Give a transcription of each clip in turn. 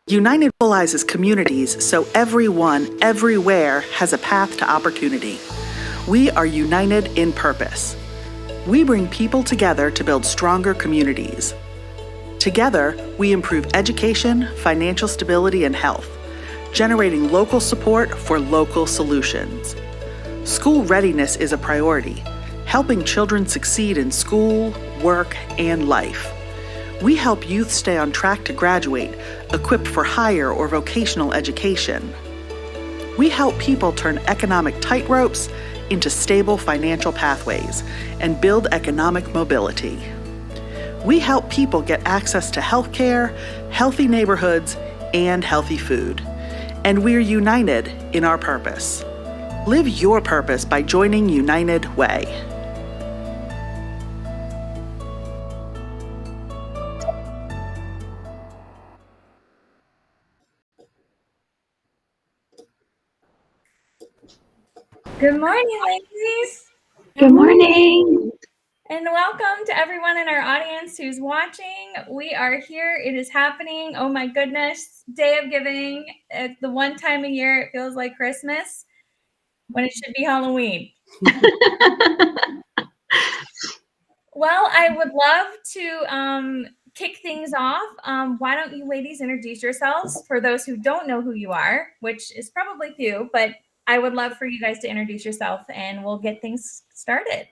United mobilizes communities so everyone, everywhere has a path to opportunity. We are united in purpose. We bring people together to build stronger communities. Together, we improve education, financial stability, and health, generating local support for local solutions. School readiness is a priority, helping children succeed in school, work, and life. We help youth stay on track to graduate, equipped for higher or vocational education. We help people turn economic tightropes into stable financial pathways and build economic mobility. We help people get access to healthcare, healthy neighborhoods, and healthy food. And we're united in our purpose. Live your purpose by joining United Way. Good morning, ladies. Good morning. And welcome to everyone in our audience who's watching. We are here. It is happening. Oh my goodness. Day of Giving. It's the one time a year it feels like Christmas when it should be Halloween. Well, I would love to kick things off. Why don't you ladies introduce yourselves for those who don't know who you are, which is probably few, but I would love for you guys to introduce yourself and we'll get things started.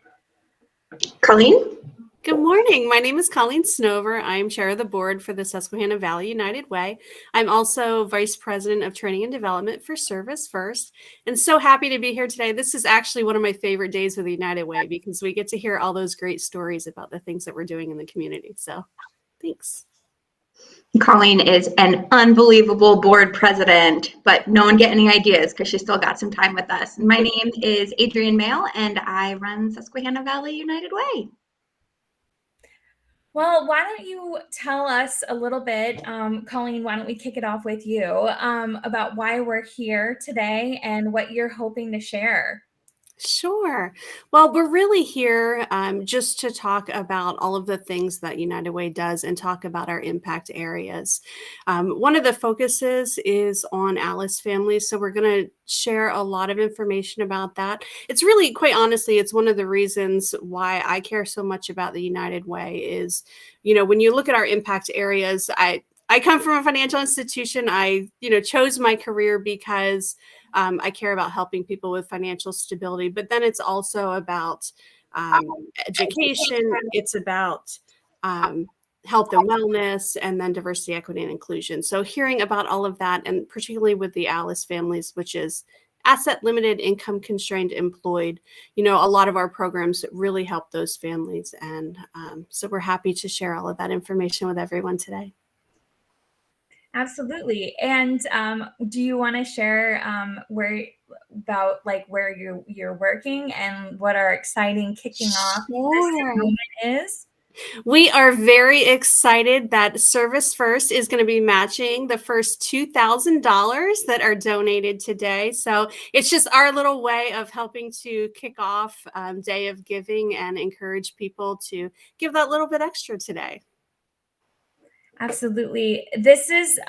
Colleen? Good morning. My name is Colleen Snover. I'm chair of the board for the Susquehanna Valley United Way. I'm also vice president of training and development for Service First, and so happy to be here today. This is actually one of my favorite days with the United Way because we get to hear all those great stories about the things that we're doing in the community. So thanks. Colleen is an unbelievable board president, but no one get any ideas because she still got some time with us. My name is Adrienne Mail, and I run Susquehanna Valley United Way. Well, why don't you tell us a little bit, Colleen, why don't we kick it off with you about why we're here today and what you're hoping to share? Sure. Well, we're really here just to talk about all of the things that United Way does and talk about our impact areas. One of the focuses is on Alice families, so we're going to share a lot of information about that. It's really, quite honestly, it's one of the reasons why I care so much about the United Way is, you know, when you look at our impact areas, I come from a financial institution. I, chose my career because I care about helping people with financial stability, but then it's also about education. It's about health and wellness, and then diversity, equity, and inclusion. So hearing about all of that, and particularly with the Alice families, which is asset limited, income constrained, employed, a lot of our programs really help those families. And so we're happy to share all of that information with everyone today. Absolutely. And do you want to share where you're working and what our exciting kicking off this moment is? We are very excited that Service First is going to be matching the first $2,000 that are donated today. So it's just our little way of helping to kick off Day of Giving and encourage people to give that little bit extra today. Absolutely. This is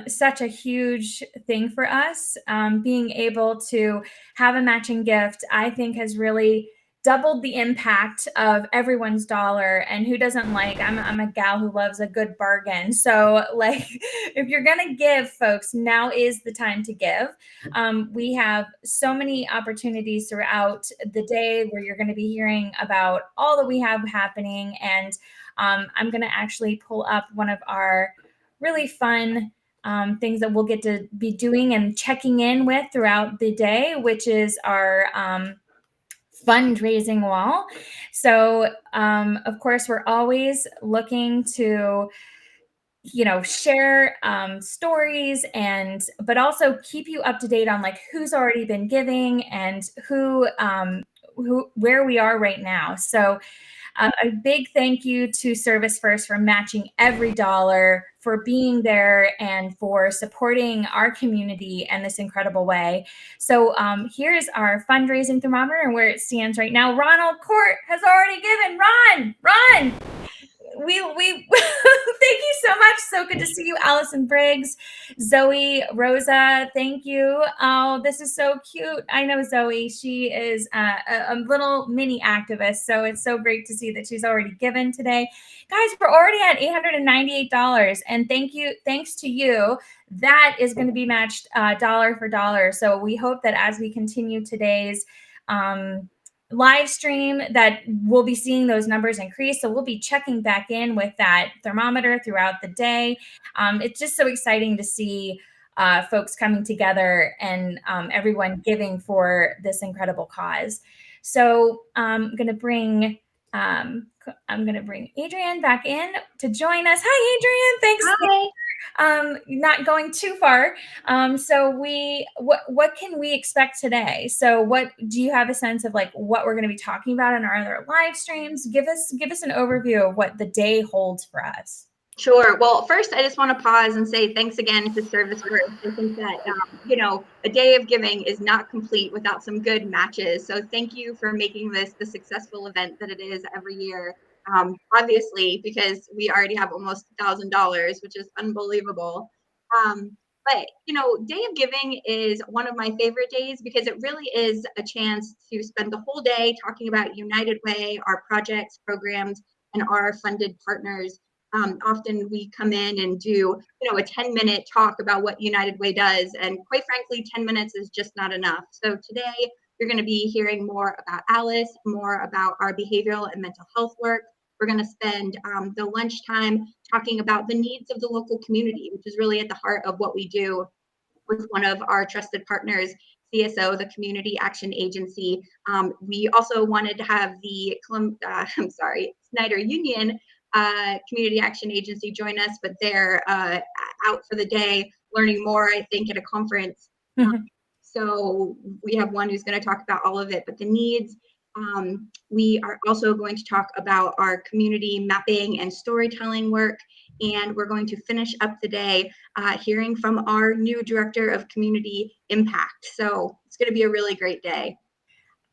such a huge thing for us. Being able to have a matching gift, I think, has really doubled the impact of everyone's dollar. And who doesn't I'm a gal who loves a good bargain. So if you're going to give, folks, now is the time to give. We have so many opportunities throughout the day where you're going to be hearing about all that we have happening. And I'm going to actually pull up one of our really fun things that we'll get to be doing and checking in with throughout the day, which is our fundraising wall. So, of course, we're always looking to share stories but also keep you up to date on who's already been giving and where we are right now. So A big thank you to Service First for matching every dollar, for being there, and for supporting our community in this incredible way. So here's our fundraising thermometer and where it stands right now. Ronald Court has already given. Ron, we thank you so much. So good to see you. Allison Briggs, Zoe, Rosa, thank you. Oh, this is so cute. I know Zoe. She is a little mini activist, so it's so great to see that she's already given today. Guys, we're already at $898, and thanks to you, that is going to be matched dollar for dollar. So we hope that as we continue today's live stream, that we'll be seeing those numbers increase. So we'll be checking back in with that thermometer throughout the day. It's just so exciting to see folks coming together and everyone giving for this incredible cause. So I'm going to bring Adrienne back in to join us. Hi, Adrienne. Thanks. Hi. Not going too far. So what can we expect today? So what do you have a sense of, like, what we're going to be talking about in our other live streams? Give us an overview of what the day holds for us. Sure. Well, first, I just want to pause and say thanks again to Service First. I think that, a day of giving is not complete without some good matches. So thank you for making this the successful event that it is every year. Obviously, because we already have almost $1,000, which is unbelievable. But, Day of Giving is one of my favorite days because it really is a chance to spend the whole day talking about United Way, our projects, programs, and our funded partners. Often we come in and do, a 10-minute talk about what United Way does. And quite frankly, 10 minutes is just not enough. So today you're going to be hearing more about Alice, more about our behavioral and mental health work. We're going to spend the lunchtime talking about the needs of the local community, which is really at the heart of what we do with one of our trusted partners, CSO, the Community Action Agency. We also wanted to have the Snyder Union Community Action Agency join us, but they're out for the day learning more, I think, at a conference. Mm-hmm. So we have one who's going to talk about all of it, but the needs. We are also going to talk about our community mapping and storytelling work, and we're going to finish up the day hearing from our new Director of Community Impact. So it's going to be a really great day.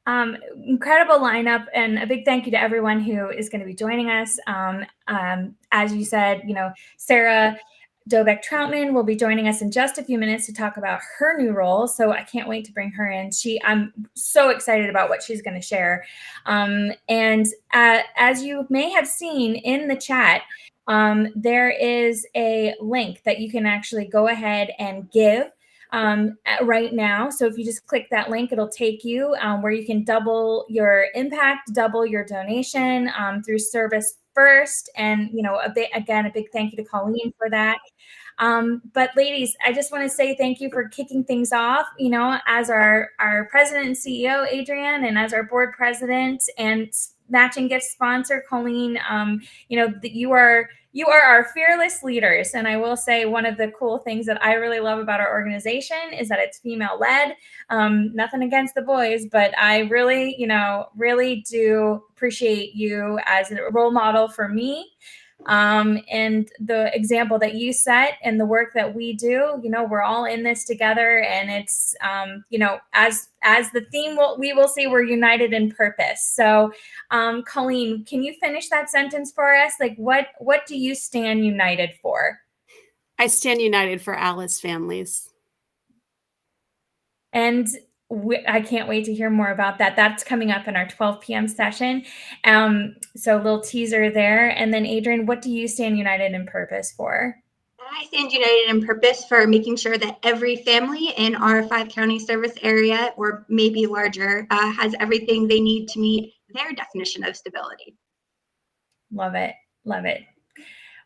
Incredible lineup, and a big thank you to everyone who is going to be joining us. As you said, Sarah Dobeck Troutman will be joining us in just a few minutes to talk about her new role. So I can't wait to bring her in. I'm so excited about what she's going to share. And as you may have seen in the chat, there is a link that you can actually go ahead and give right now. So if you just click that link, it'll take you where you can double your impact, double your donation through Service First. And, a big thank you to Colleen for that. But ladies, I just want to say thank you for kicking things off, as our president and CEO, Adrienne, and as our board president and matching gift sponsor, Colleen. You are our fearless leaders. And I will say one of the cool things that I really love about our organization is that it's female led. Nothing against the boys, but I really, really do appreciate you as a role model for me. And the example that you set and the work that we do, we're all in this together, and it's, as the theme we will see, we're united in purpose. So, Colleen, can you finish that sentence for us? Like, what do you stand united for? I stand united for Alice families. And I can't wait to hear more about that. That's coming up in our 12 p.m. session. So a little teaser there. And then Adrienne, what do you stand united in purpose for? I stand united in purpose for making sure that every family in our 5-county service area, or maybe larger, has everything they need to meet their definition of stability. Love it. Love it.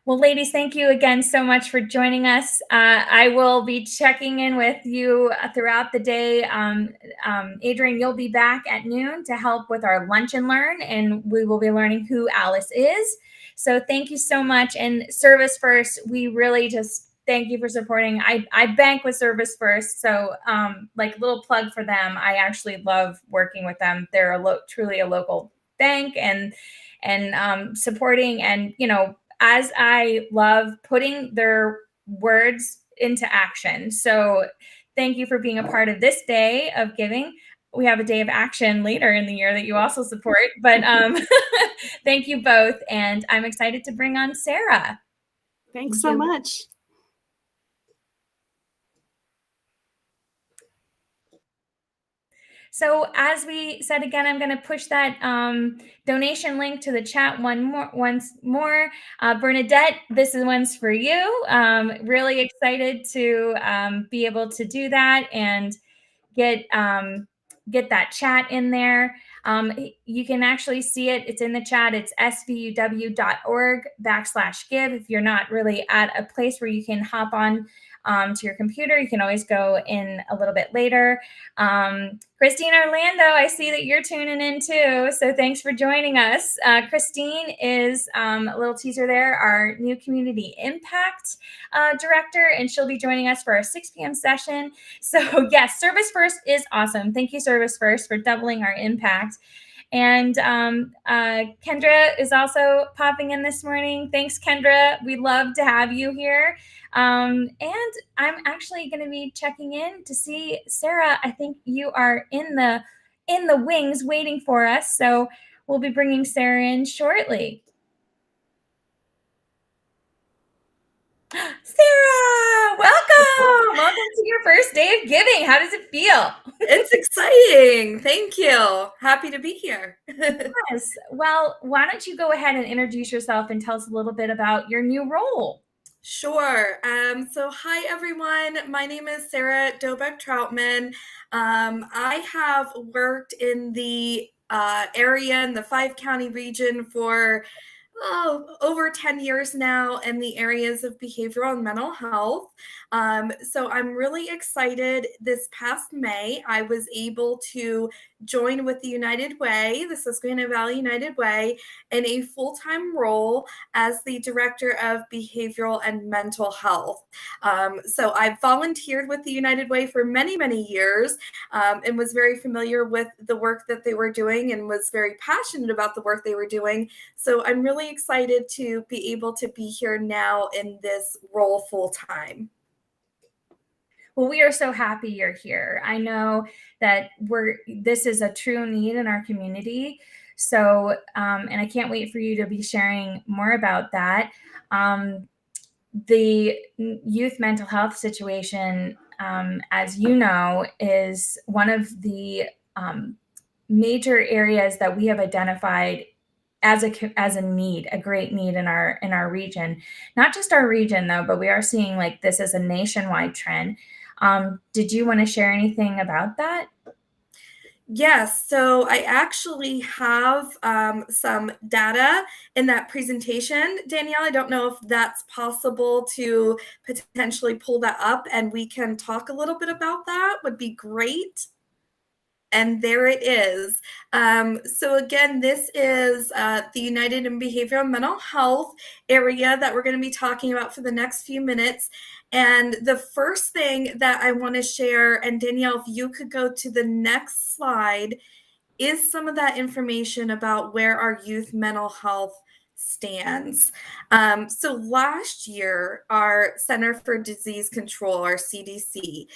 Well, ladies, thank you again so much for joining us. I will be checking in with you throughout the day. Adrienne, you'll be back at noon to help with our lunch and learn, and we will be learning who Alice is. So thank you so much. And Service First, we really just thank you for supporting. I bank with Service First. So like a little plug for them. I actually love working with them. They're truly a local bank, and and supporting. And, as I love putting their words into action. So thank you for being a part of this day of giving. We have a day of action later in the year that you also support, but thank you both. And I'm excited to bring on Sarah. Thanks so much. So as we said again, I'm going to push that donation link to the chat once more. Bernadette, this one's for you. Really excited to be able to do that and get that chat in there. You can actually see it. It's in the chat. It's svuw.org/give. If you're not really at a place where you can hop on to your computer, you can always go in a little bit later. Christine Orlando, I see that you're tuning in too. So thanks for joining us. Christine is, a little teaser there, our new community impact director, and she'll be joining us for our 6 p.m. session. So yes, Service First is awesome. Thank you, Service First, for doubling our impact. And Kendra is also popping in this morning. Thanks, Kendra. We love to have you here. And I'm actually going to be checking in to see Sarah. I think you are in the wings waiting for us. So we'll be bringing Sarah in shortly. Sarah, welcome. Welcome to your first day of giving. How does it feel? It's exciting. Thank you. Happy to be here. Yes. Well, why don't you go ahead and introduce yourself and tell us a little bit about your new role? Sure. So hi, everyone. My name is Sarah Dobeck-Troutman. I have worked in the area in the 5-county region for over 10 years now in the areas of behavioral and mental health. So I'm really excited. This past May, I was able to join with the United Way, the Susquehanna Valley United Way, in a full-time role as the Director of Behavioral and Mental Health. So I've volunteered with the United Way for many, many years and was very familiar with the work that they were doing and was very passionate about the work they were doing. So I'm really excited to be able to be here now in this role full-time. Well, we are so happy you're here. I know that this is a true need in our community. So, and I can't wait for you to be sharing more about that. The youth mental health situation, as you know, is one of the major areas that we have identified as a need, a great need in our region. Not just our region though, but we are seeing like this as a nationwide trend. Did you want to share anything about that? Yes, so I actually have some data in that presentation. Danielle, I don't know if that's possible to potentially pull that up and we can talk a little bit about that. Would be great. And there it is. So again, this is the United in Behavioral and Mental Health area that we're going to be talking about for the next few minutes. And the first thing that I want to share, and Danielle, if you could go to the next slide, is some of that information about where our youth mental health stands. So last year, our Center for Disease Control, our CDC,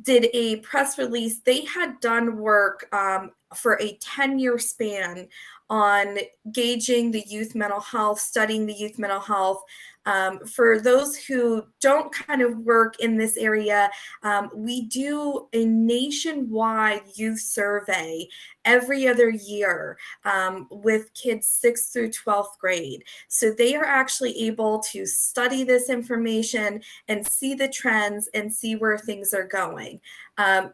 did a press release. They had done work for a 10-year span on gauging the youth mental health, studying the youth mental health. For those who don't kind of work in this area, we do a nationwide youth survey every other year with kids 6th through 12th grade. So they are actually able to study this information and see the trends and see where things are going.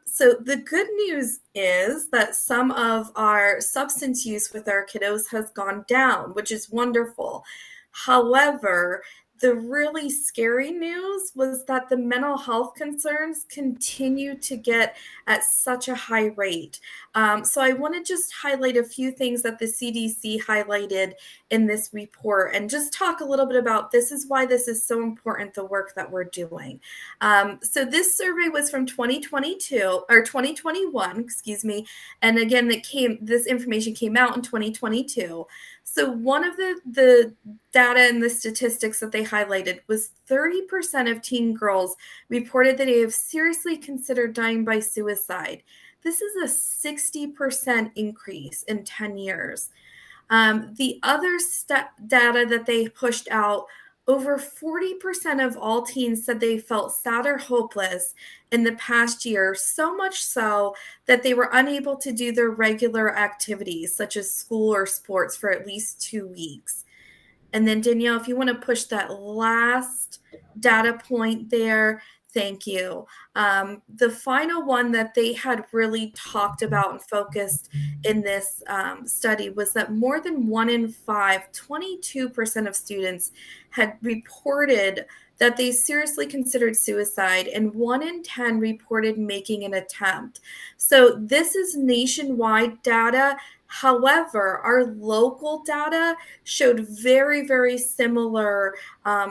So the good news is that some of our substance use with our kiddos has gone down, which is wonderful. However, the really scary news was that the mental health concerns continue to get at such a high rate. So I want to just highlight a few things that the CDC highlighted in this report and just talk a little bit about this is why this is so important, the work that we're doing. So this survey was from 2022 or 2021, excuse me. And again, this information came out in 2022. So one of the data and the statistics that they highlighted was 30% of teen girls reported that they have seriously considered dying by suicide. This is a 60% increase in 10 years. The other data that they pushed out, over 40% of all teens said they felt sad or hopeless in the past year, so much so that they were unable to do their regular activities, such as school or sports, for at least 2 weeks. And then Danielle, if you want to push that last data point there, thank you. The final one that they had really talked about and focused in this study was that more than 1 in 5, 22% of students had reported that they seriously considered suicide, and 1 in 10 reported making an attempt. So this is nationwide data. However, our local data showed very, very similar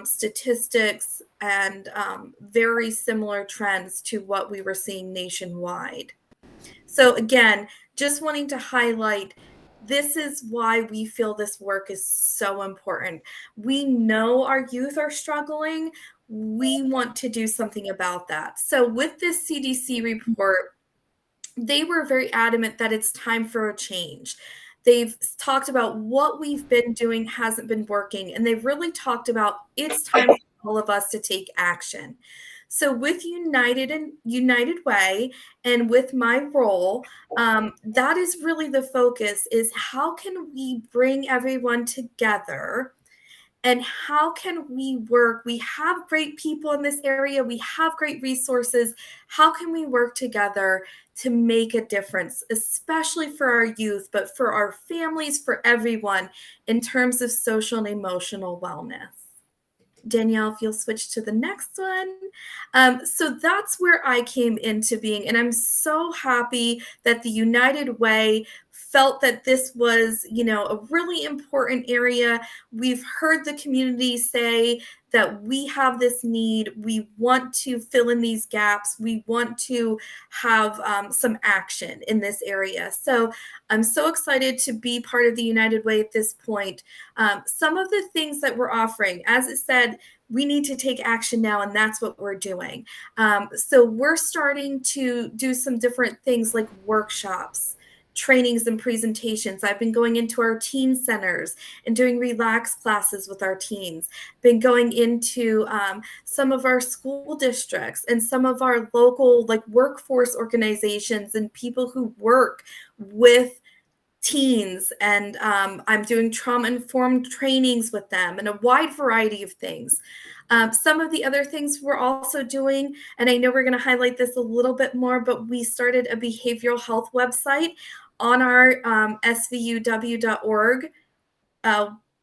statistics and very similar trends to what we were seeing nationwide. So again, just wanting to highlight, this is why we feel this work is so important. We know our youth are struggling. We want to do something about that. So with this CDC report, they were very adamant that it's time for a change. They've talked about what we've been doing hasn't been working, and they've really talked about it's time for all of us to take action. So with United Way and with my role, that is really the focus, is how can we bring everyone together and how can we work? We have great people in this area. We have great resources. How can we work together to make a difference, especially for our youth, but for our families, for everyone, in terms of social and emotional wellness? Danielle, if you'll switch to the next one. So that's where I came into being. And I'm so happy that the United Way felt that this was, a really important area. We've heard the community say that we have this need. We want to fill in these gaps. We want to have some action in this area. So I'm so excited to be part of the United Way at this point. Some of the things that we're offering, as it said, we need to take action now, and that's what we're doing. So we're starting to do some different things like workshops, trainings, and presentations. I've been going into our teen centers and doing relax classes with our teens, been going into some of our school districts and some of our local workforce organizations and people who work with teens, and I'm doing trauma-informed trainings with them and a wide variety of things. Some of the other things we're also doing, and I know we're going to highlight this a little bit more, but we started a behavioral health website on our svuw.org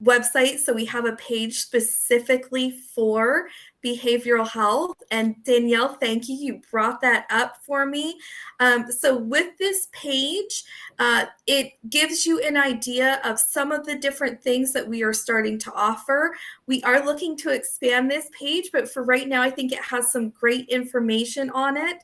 website. So we have a page specifically for behavioral health. And Danielle, thank you. You brought that up for me. So with this page, it gives you an idea of some of the different things that we are starting to offer. We are looking to expand this page, but for right now, I think it has some great information on it.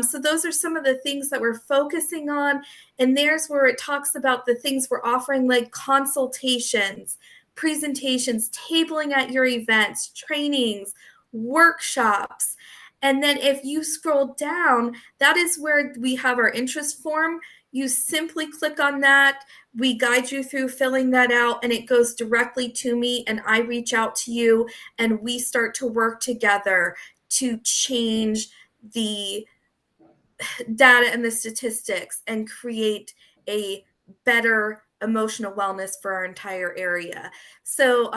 So those are some of the things that we're focusing on. And there's where it talks about the things we're offering, like consultations, presentations, tabling at your events, trainings, workshops. And then if you scroll down, that is where we have our interest form. You simply click on that. We guide you through filling that out, and it goes directly to me, and I reach out to you, and we start to work together to change the data and the statistics and create a better emotional wellness for our entire area. So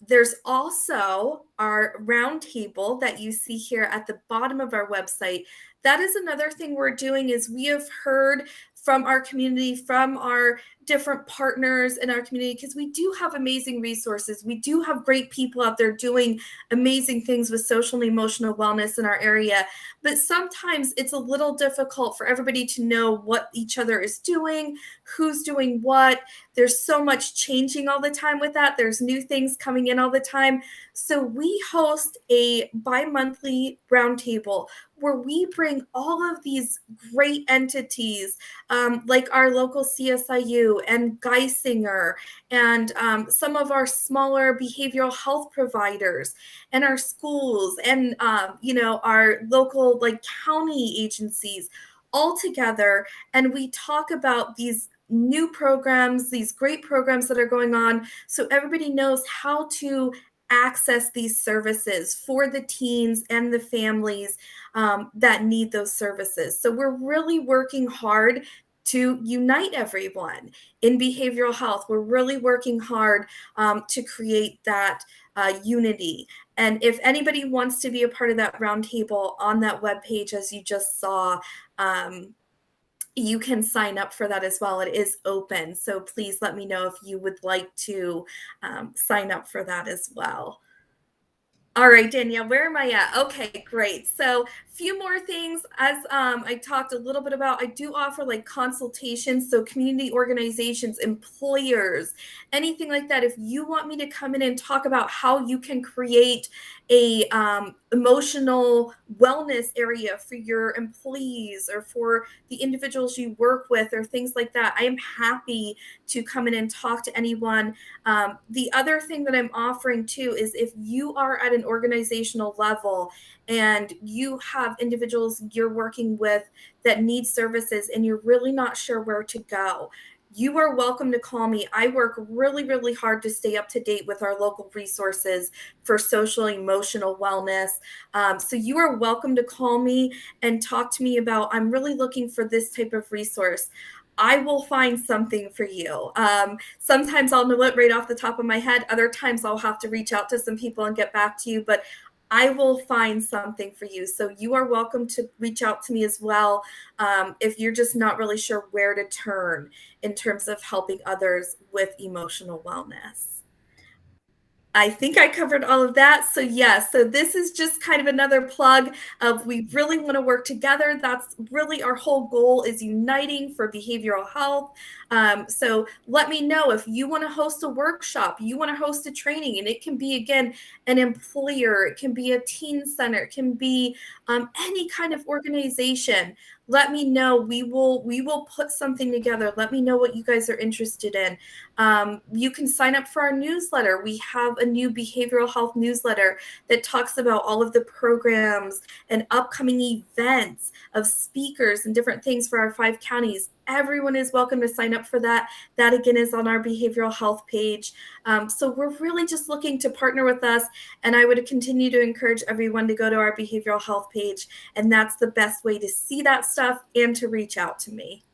there's also our roundtable that you see here at the bottom of our website. That is another thing we're doing, is we have heard from our community, from our different partners in our community, because we do have amazing resources. We do have great people out there doing amazing things with social and emotional wellness in our area. But sometimes it's a little difficult for everybody to know what each other is doing, who's doing what. There's so much changing all the time with that. There's new things coming in all the time. So we host a bi-monthly roundtable where we bring all of these great entities, like our local CSIU and Geisinger, and some of our smaller behavioral health providers, and our schools, and our local like county agencies all together, and we talk about these new programs, these great programs that are going on, so everybody knows how to access these services for the teens and the families that need those services. So we're really working hard to unite everyone in behavioral health. We're really working hard to create that unity. And if anybody wants to be a part of that roundtable on that webpage, as you just saw, you can sign up for that as well. It is open. So please let me know if you would like to sign up for that as well. All right, Danielle, where am I at? Okay, great. So a few more things. As I talked a little bit about, I do offer like consultations. So community organizations, employers, anything like that. If you want me to come in and talk about how you can create a emotional wellness area for your employees or for the individuals you work with or things like that, I am happy to come in and talk to anyone. The other thing that I'm offering too is if you are at an organizational level and you have individuals you're working with that need services and you're really not sure where to go, you are welcome to call me. I work really, really hard to stay up to date with our local resources for social emotional wellness. So you are welcome to call me and talk to me about, I'm really looking for this type of resource. I will find something for you. Sometimes I'll know it right off the top of my head. Other times I'll have to reach out to some people and get back to you, but I will find something for you. So you are welcome to reach out to me as well if you're just not really sure where to turn in terms of helping others with emotional wellness. I think I covered all of that. So yes, so this is just kind of another plug of we really want to work together. That's really our whole goal, is uniting for behavioral health. So let me know if you want to host a workshop, you want to host a training, and it can be, again, an employer, it can be a teen center, it can be any kind of organization. Let me know. We will put something together. Let me know what you guys are interested in. You can sign up for our newsletter. We have a new behavioral health newsletter that talks about all of the programs and upcoming events of speakers and different things for our 5 counties. Everyone is welcome to sign up for that. That, again, is on our behavioral health page. So we're really just looking to partner with us. And I would continue to encourage everyone to go to our behavioral health page. And that's the best way to see that stuff and to reach out to me.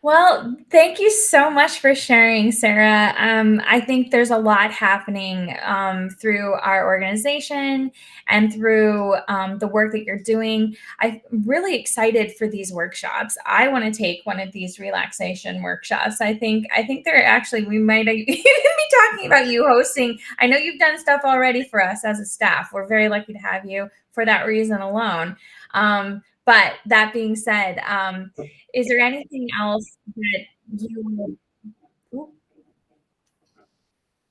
Well, thank you so much for sharing, Sarah. I think there's a lot happening through our organization and through the work that you're doing. I'm really excited for these workshops. I want to take one of these relaxation workshops. I think they're actually, we might even be talking about you hosting. I know you've done stuff already for us as a staff. We're very lucky to have you for that reason alone. But that being said, is there anything else that you,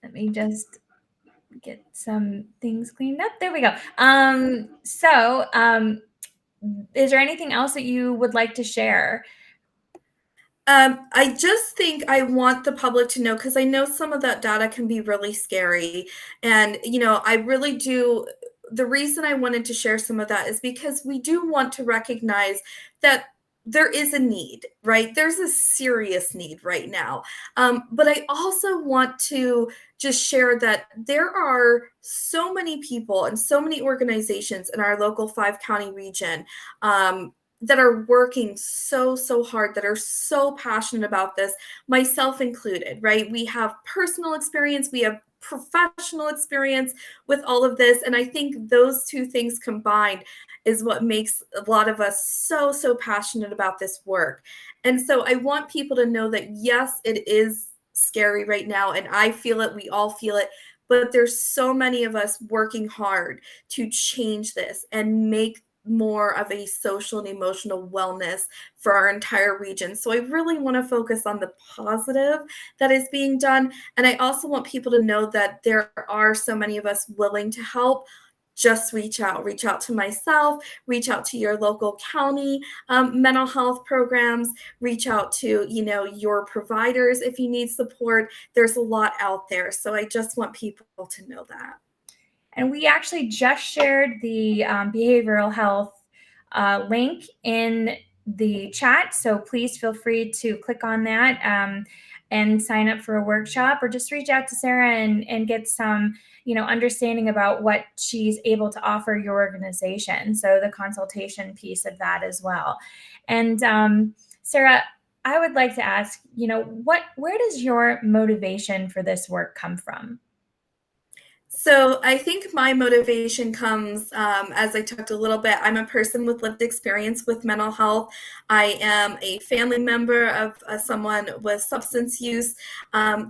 let me just get some things cleaned up. There we go. Is there anything else that you would like to share? I just think I want the public to know, because I know some of that data can be really scary. And, I really do. The reason I wanted to share some of that is because we do want to recognize that there is a need, right? There's a serious need right now. But I also want to just share that there are so many people and so many organizations in our local 5-county region that are working so hard, that are so passionate about this, myself included, right? We have personal experience, we have professional experience with all of this. And I think those two things combined is what makes a lot of us so passionate about this work. And so I want people to know that, yes, it is scary right now, and I feel it, we all feel it, but there's so many of us working hard to change this and make more of a social and emotional wellness for our entire region. So I really want to focus on the positive that is being done. And I also want people to know that there are so many of us willing to help. Just reach out to myself, reach out to your local county mental health programs, reach out to, your providers if you need support. There's a lot out there. So I just want people to know that. And we actually just shared the behavioral health link in the chat. So please feel free to click on that and sign up for a workshop, or just reach out to Sarah and get some, understanding about what she's able to offer your organization. So the consultation piece of that as well. And Sarah, I would like to ask, where does your motivation for this work come from? So I think my motivation comes, as I talked a little bit, I'm a person with lived experience with mental health. I am a family member of someone with substance use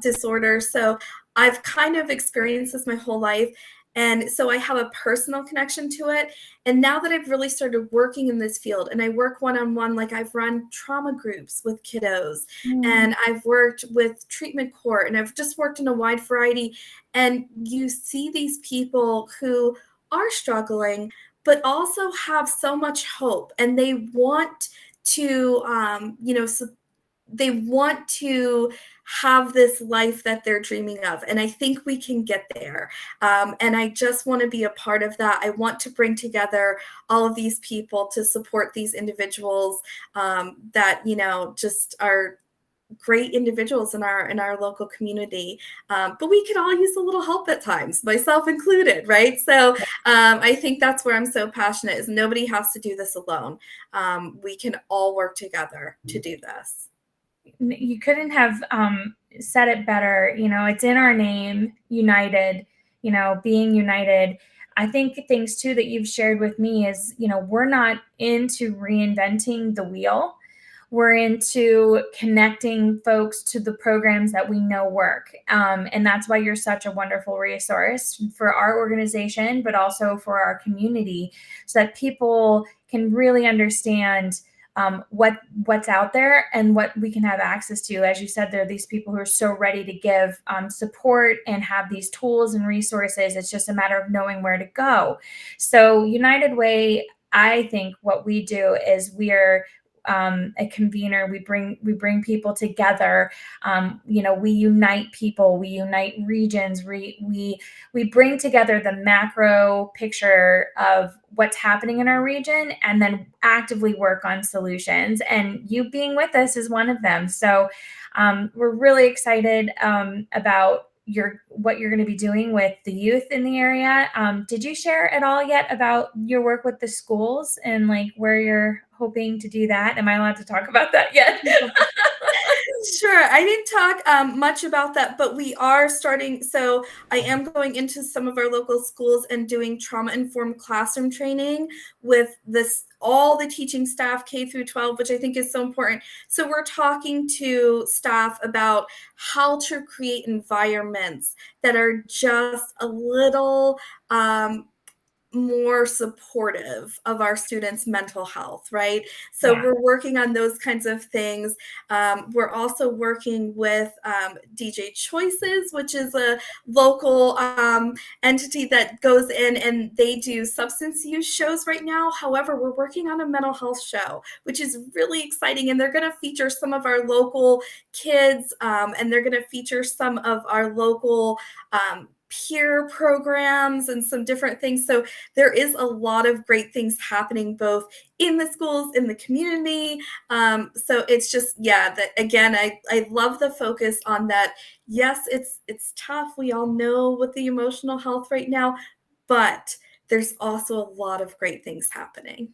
disorder. So I've kind of experienced this my whole life. And so I have a personal connection to it. And now that I've really started working in this field and I work one-on-one, like I've run trauma groups with kiddos and I've worked with treatment court and I've just worked in a wide variety. And you see these people who are struggling, but also have so much hope and they want to, they want to have this life that they're dreaming of. And I think we can get there. And I just want to be a part of that. I want to bring together all of these people to support these individuals that, just are great individuals in our local community. But we could all use a little help at times, myself included, right? So I think that's where I'm so passionate, is nobody has to do this alone. We can all work together to do this. You couldn't have said it better. It's in our name, united, being united. I think things too that you've shared with me is, we're not into reinventing the wheel. We're into connecting folks to the programs that we know work. And that's why you're such a wonderful resource for our organization, but also for our community, so that people can really understand what's out there and what we can have access to. As you said, there are these people who are so ready to give support and have these tools and resources. It's just a matter of knowing where to go. So United Way, I think what we do is we're a convener. We bring people together. We unite people. We unite regions. We bring together the macro picture of what's happening in our region, and then actively work on solutions. And you being with us is one of them. So we're really excited about what you're going to be doing with the youth in the area. Did you share at all yet about your work with the schools and like where you're hoping to do that? Am I allowed to talk about that yet? Sure. I didn't talk much about that, but we are starting. So I am going into some of our local schools and doing trauma-informed classroom training with all the teaching staff K through 12, which I think is so important. So we're talking to staff about how to create environments that are just a little more supportive of our students' mental health, right? So we're working on those kinds of things. We're also working with DJ Choices, which is a local entity that goes in and they do substance use shows right now. However, we're working on a mental health show, which is really exciting. And they're going to feature some of our local kids and they're going to feature some of our local peer programs and some different things. So there is a lot of great things happening both in the schools, in the community. So it's just, that again, I love the focus on that. Yes, it's tough. We all know with the emotional health right now, but there's also a lot of great things happening.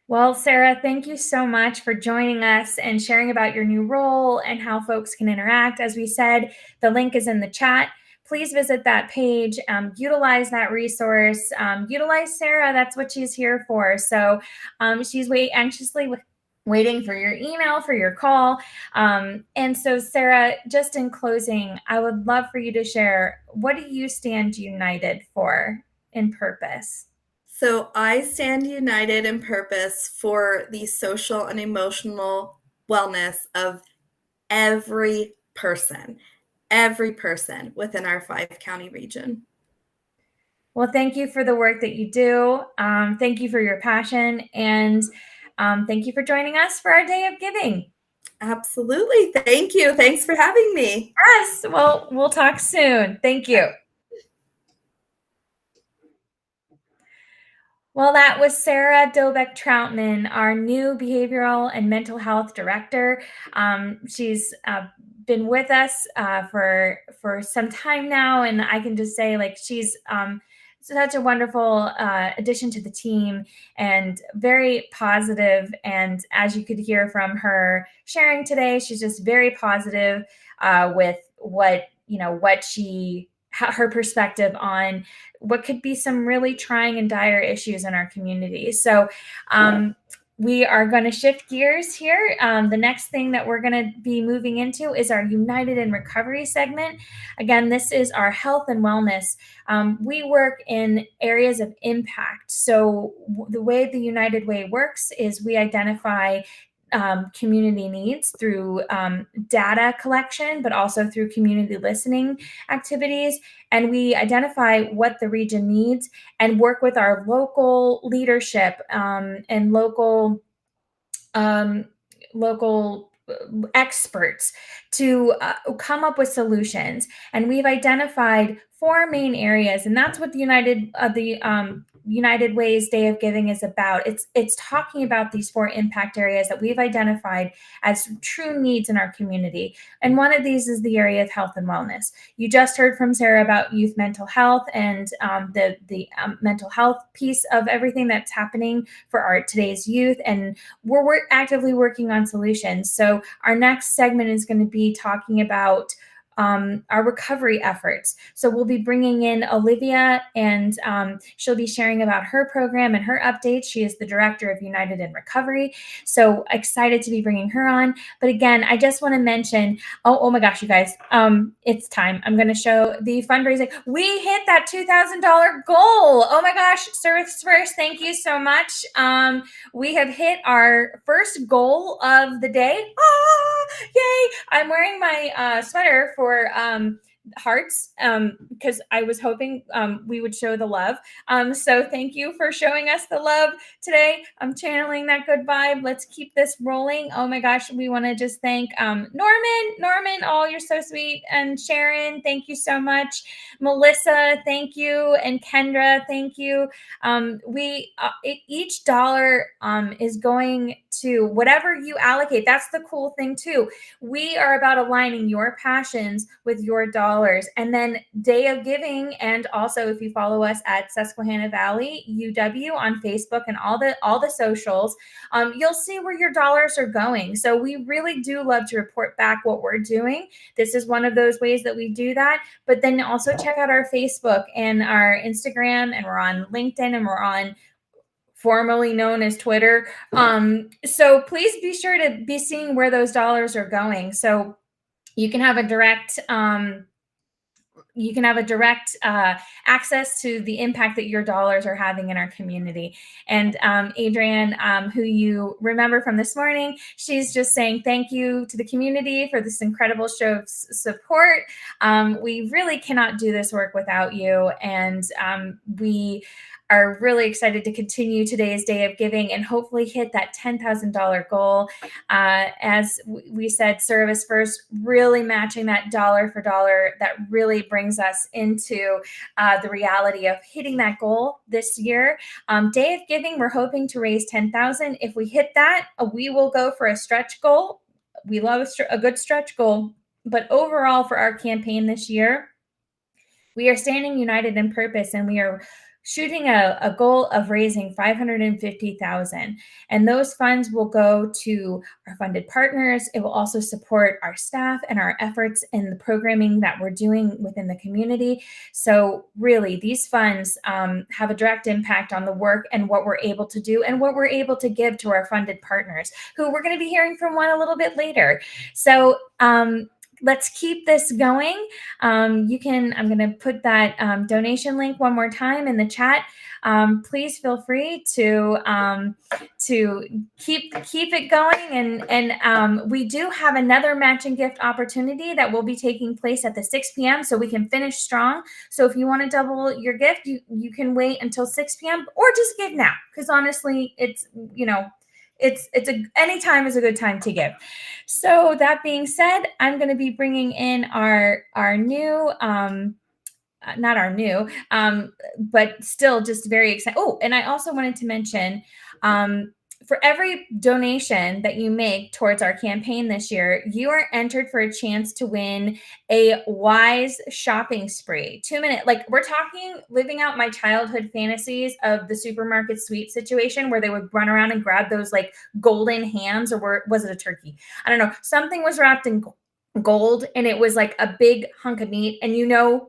Well, Sarah, thank you so much for joining us and sharing about your new role and how folks can interact. As we said, the link is in the chat. Please visit that page, utilize that resource, utilize Sarah. That's what she's here for. So she's anxiously waiting for your email, for your call. And so, Sarah, just in closing, I would love for you to share, what do you stand united for in purpose? So I stand united in purpose for the social and emotional wellness of every person within our 5-county region. Well, thank you for the work that you do. Thank you for your passion, and thank you for joining us for our Day of Giving. Absolutely. Thank you. Thanks for having me. Yes. Well, we'll talk soon. Thank you. Well, that was Sarah Dobeck-Troutman, our new Behavioral and Mental Health Director. She's been with us for some time now, and I can just say, like, she's such a wonderful addition to the team and very positive. And as you could hear from her sharing today, she's just very positive with what her perspective on what could be some really trying and dire issues in our community. So we are going to shift gears here. The next thing that we're going to be moving into is our United in Recovery segment. Again, this is our health and wellness. We work in areas of impact. So the way the United Way works is we identify community needs through data collection, but also through community listening activities. And we identify what the region needs and work with our local leadership and local experts to come up with solutions. And we've identified 4 main areas, and that's what the United Way's Day of Giving is about. It's talking about these 4 impact areas that we've identified as true needs in our community. And one of these is the area of health and wellness. You just heard from Sarah about youth mental health and the mental health piece of everything that's happening for today's youth. And we're actively working on solutions. So our next segment is going to be talking about our recovery efforts. So we'll be bringing in Olivia, and she'll be sharing about her program and her updates. She is the director of United in Recovery. So excited to be bringing her on. But again, I just want to mention, oh my gosh, you guys, it's time. I'm going to show the fundraising. We hit that $2,000 goal. Oh my gosh, Service First, thank you so much. We have hit our first goal of the day. Yay! I'm wearing my sweater for hearts because I was hoping we would show the love. So thank you for showing us the love today. I'm channeling that good vibe. Let's keep this rolling. Oh my gosh, we want to just thank Norman, oh, you're so sweet. And Sharon, thank you so much. Melissa, thank you. And Kendra, thank you. Each dollar is going to whatever you allocate. That's the cool thing too. We are about aligning your passions with your dollars. And then Day of Giving, and also if you follow us at Susquehanna Valley UW on Facebook and all the socials, you'll see where your dollars are going. So we really do love to report back what we're doing. This is one of those ways that we do that. But then also check out our Facebook and our Instagram, and we're on LinkedIn, and we're on formerly known as Twitter. So please be sure to be seeing where those dollars are going. So you can have a direct access to the impact that your dollars are having in our community. And Adrienne, who you remember from this morning, she's just saying thank you to the community for this incredible show of support. We really cannot do this work without you. And we are really excited to continue today's Day of Giving and hopefully hit that $10,000 goal. As we said, Service First, really matching that dollar for dollar, that really brings us into the reality of hitting that goal this year. Day of Giving, we're hoping to raise $10,000. If we hit that, we will go for a stretch goal. We love a good stretch goal. But overall, for our campaign this year, we are standing united in purpose, and we are shooting a goal of raising $550,000, and those funds will go to our funded partners. It will also support our staff and our efforts in the programming that we're doing within the community. So really, these funds have a direct impact on the work and what we're able to do and what we're able to give to our funded partners, who we're going to be hearing from one a little bit later. So let's keep this going. I'm going to put that donation link one more time in the chat. Please feel free to keep it going. And we do have another matching gift opportunity that will be taking place at the 6 p.m. so we can finish strong. So if you want to double your gift, you can wait until 6 p.m. or just give now, because honestly, it's any time is a good time to give. So that being said, I'm going to be bringing in our new, not our new, but still just very excited. Oh, and I also wanted to mention, for every donation that you make towards our campaign this year, you are entered for a chance to win a Wise shopping spree. 2-minute, like we're talking living out my childhood fantasies of the supermarket sweep situation where they would run around and grab those like golden hams, or was it a turkey? I don't know. Something was wrapped in gold and it was like a big hunk of meat, and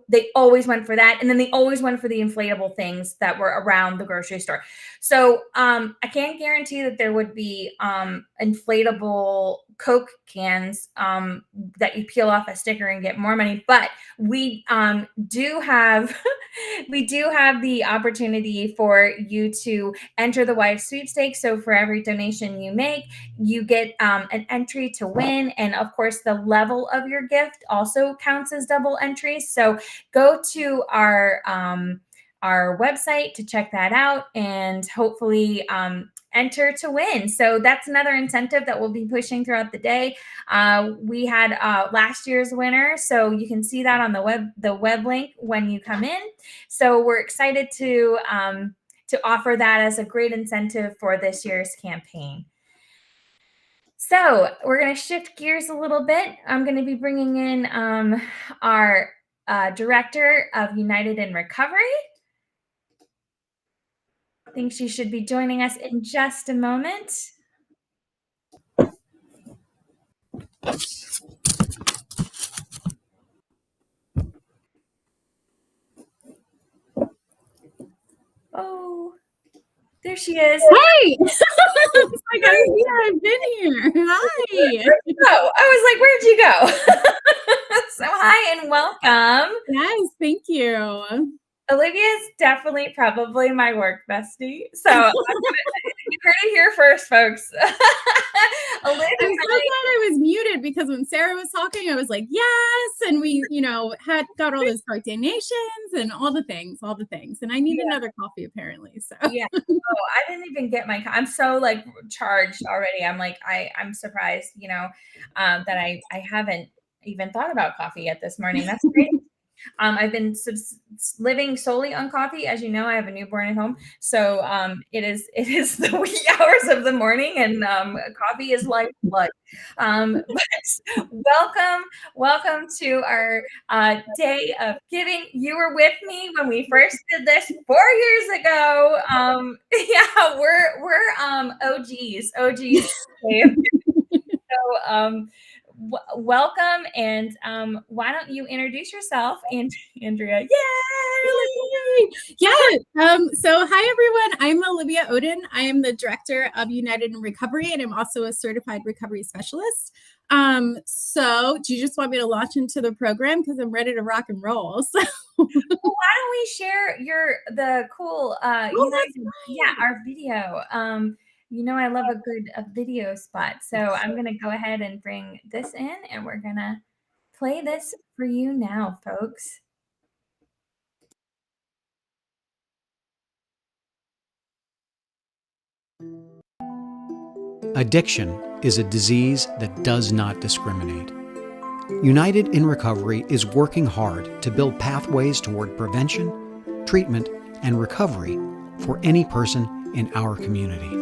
they always went for that, and then they always went for the inflatable things that were around the grocery store. So I can't guarantee that there would be inflatable Coke cans that you peel off a sticker and get more money, but we do have the opportunity for you to enter the Wise sweepstakes. So for every donation you make, you get an entry to win. And of course, the level of your gift also counts as double entries. So go to our website to check that out and hopefully enter to win. So that's another incentive that we'll be pushing throughout the day. We had last year's winner, so you can see that on the web link when you come in. So we're excited to offer that as a great incentive for this year's campaign. So we're going to shift gears a little bit. I'm going to be bringing in our director of United in Recovery. I think she should be joining us in just a moment. Oh, there she is. Hey! It's like, I've been here. Hi. Oh, I was like, where'd you go? So hi and welcome. Yes, thank you. Olivia is definitely probably my work bestie. So you heard it here first, folks. Olivia, I'm so glad I was muted, because when Sarah was talking, I was like, yes. And we, had got all those heart donations and all the things. And I need another coffee apparently. So yeah. Oh, I didn't even get I'm so like charged already. I'm like, I'm surprised, that I haven't even thought about coffee yet this morning. That's great. I've been living solely on coffee. As you know, I have a newborn at home. So it is the wee hours of the morning, and coffee is lifeblood. But welcome to our day of giving. You were with me when we first did this 4 years ago. Yeah, we're OGs. So welcome, and why don't you introduce yourself, Andrea? Yay! Yeah. So hi everyone. I'm Olivia Oden. I am the director of United in Recovery, and I'm also a certified recovery specialist. So do you just want me to launch into the program, because I'm ready to rock and roll? So well, why don't we share the cool our video. I love a video spot. So I'm going to go ahead and bring this in, and we're going to play this for you now, folks. Addiction is a disease that does not discriminate. United in Recovery is working hard to build pathways toward prevention, treatment, and recovery for any person in our community.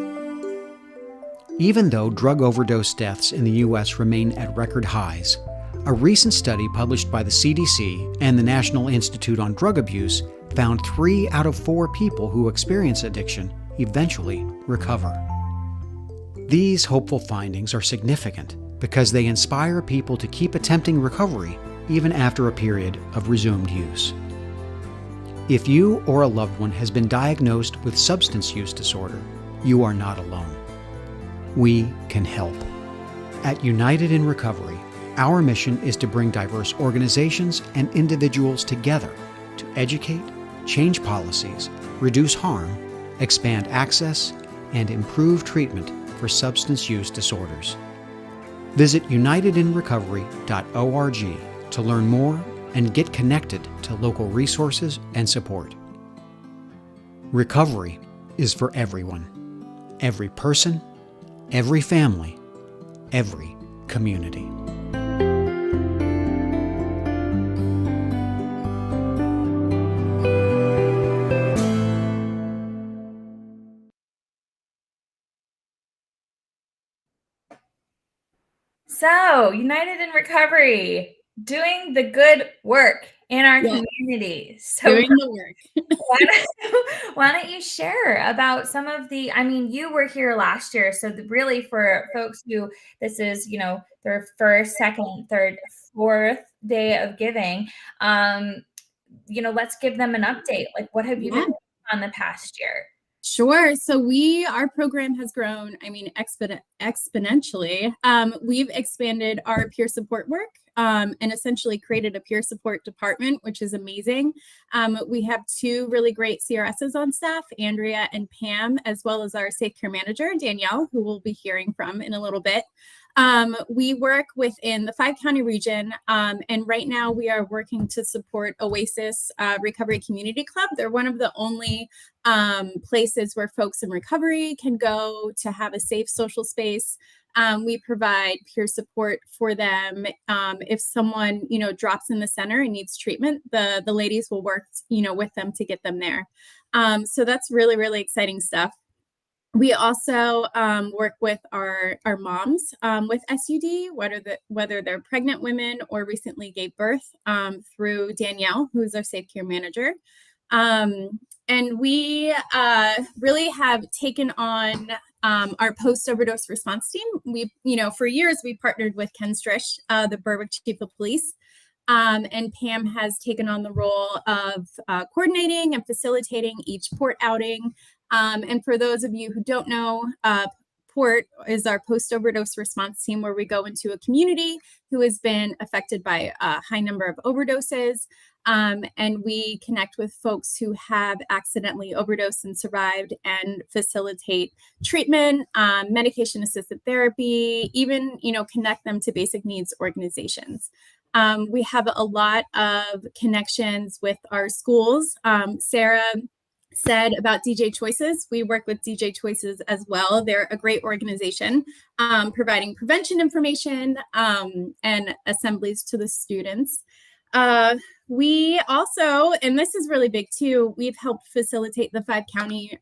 Even though drug overdose deaths in the U.S. remain at record highs, a recent study published by the CDC and the National Institute on Drug Abuse found 3 out of 4 people who experience addiction eventually recover. These hopeful findings are significant because they inspire people to keep attempting recovery even after a period of resumed use. If you or a loved one has been diagnosed with substance use disorder, you are not alone. We can help. At United in Recovery, Our mission is to bring diverse organizations and individuals together to educate, change policies, reduce harm, expand access, and improve treatment for substance use disorders. Visit unitedinrecovery.org to learn more and get connected to local resources and support. Recovery is for everyone. Every person, every family, every community. So, United in Recovery, doing the good work in our community. So, Doing the work. why don't you share about some of the, I mean, you were here last year. So, really for folks who this is, their first, second, third, fourth day of giving, let's give them an update. Like, what have you been doing on the past year? Sure. So our program has grown, exponentially. We've expanded our peer support work and essentially created a peer support department, which is amazing. We have two really great CRSs on staff, Andrea and Pam, as well as our safe care manager, Danielle, who we'll be hearing from in a little bit. We work within the 5-county region, and right now we are working to support Oasis Recovery Community Club. They're one of the only places where folks in recovery can go to have a safe social space. We provide peer support for them. If someone, drops in the center and needs treatment, the ladies will work, with them to get them there. So that's really, really exciting stuff. We also work with our moms with SUD, whether they're pregnant women or recently gave birth, through Danielle, who's our safe care manager. And we really have taken on our post-overdose response team. We, for years, we partnered with Ken Strish, the Berwick Chief of Police. And Pam has taken on the role of coordinating and facilitating each port outing. And for those of you who don't know, PORT is our post-overdose response team, where we go into a community who has been affected by a high number of overdoses. And we connect with folks who have accidentally overdosed and survived and facilitate treatment, medication-assisted therapy, even, connect them to basic needs organizations. We have a lot of connections with our schools. Sarah said about DJ Choices. We work with DJ Choices as well. They're a great organization, providing prevention information and assemblies to the students. We also, and this is really big too, we've helped facilitate the 5-county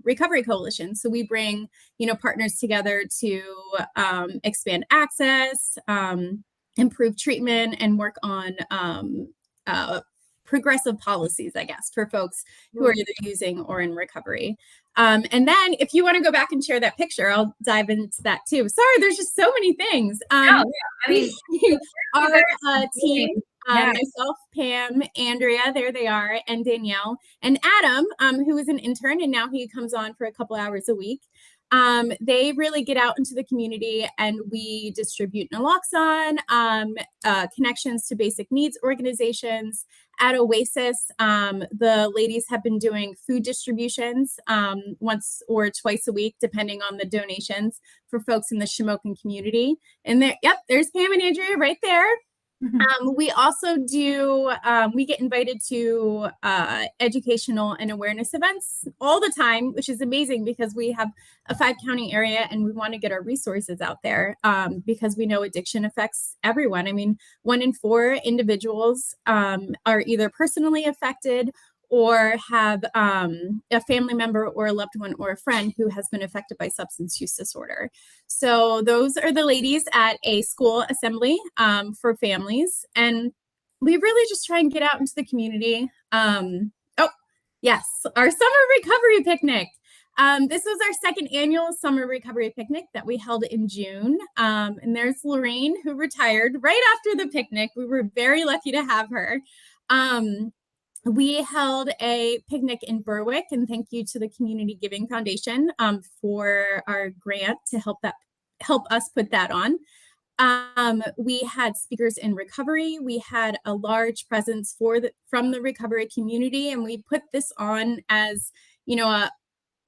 recovery coalition. So we bring, partners together to expand access, improve treatment, and work on progressive policies, I guess, for folks who are either using or in recovery. And then if you want to go back and share that picture, I'll dive into that too. Sorry, there's just so many things. Our team, myself, Pam, Andrea, there they are, and Danielle, and Adam, who is an intern, and now he comes on for a couple hours a week. They really get out into the community, and we distribute naloxone, connections to basic needs organizations. At Oasis, the ladies have been doing food distributions once or twice a week, depending on the donations, for folks in the Shamokin community. And there's Pam and Andrea right there. We also do, we get invited to educational and awareness events all the time, which is amazing because we have a 5-county area and we want to get our resources out there because we know addiction affects everyone. I mean, 1 in 4 individuals are either personally affected or have a family member or a loved one or a friend who has been affected by substance use disorder. So those are the ladies at a school assembly for families. And we really just try and get out into the community. Yes, our summer recovery picnic. This was our 2nd annual summer recovery picnic that we held in June. And there's Lorraine, who retired right after the picnic. We were very lucky to have her. We held a picnic in Berwick, and thank you to the Community Giving Foundation for our grant to help us put that on. We had speakers in recovery. We had a large presence from the recovery community, and we put this on as,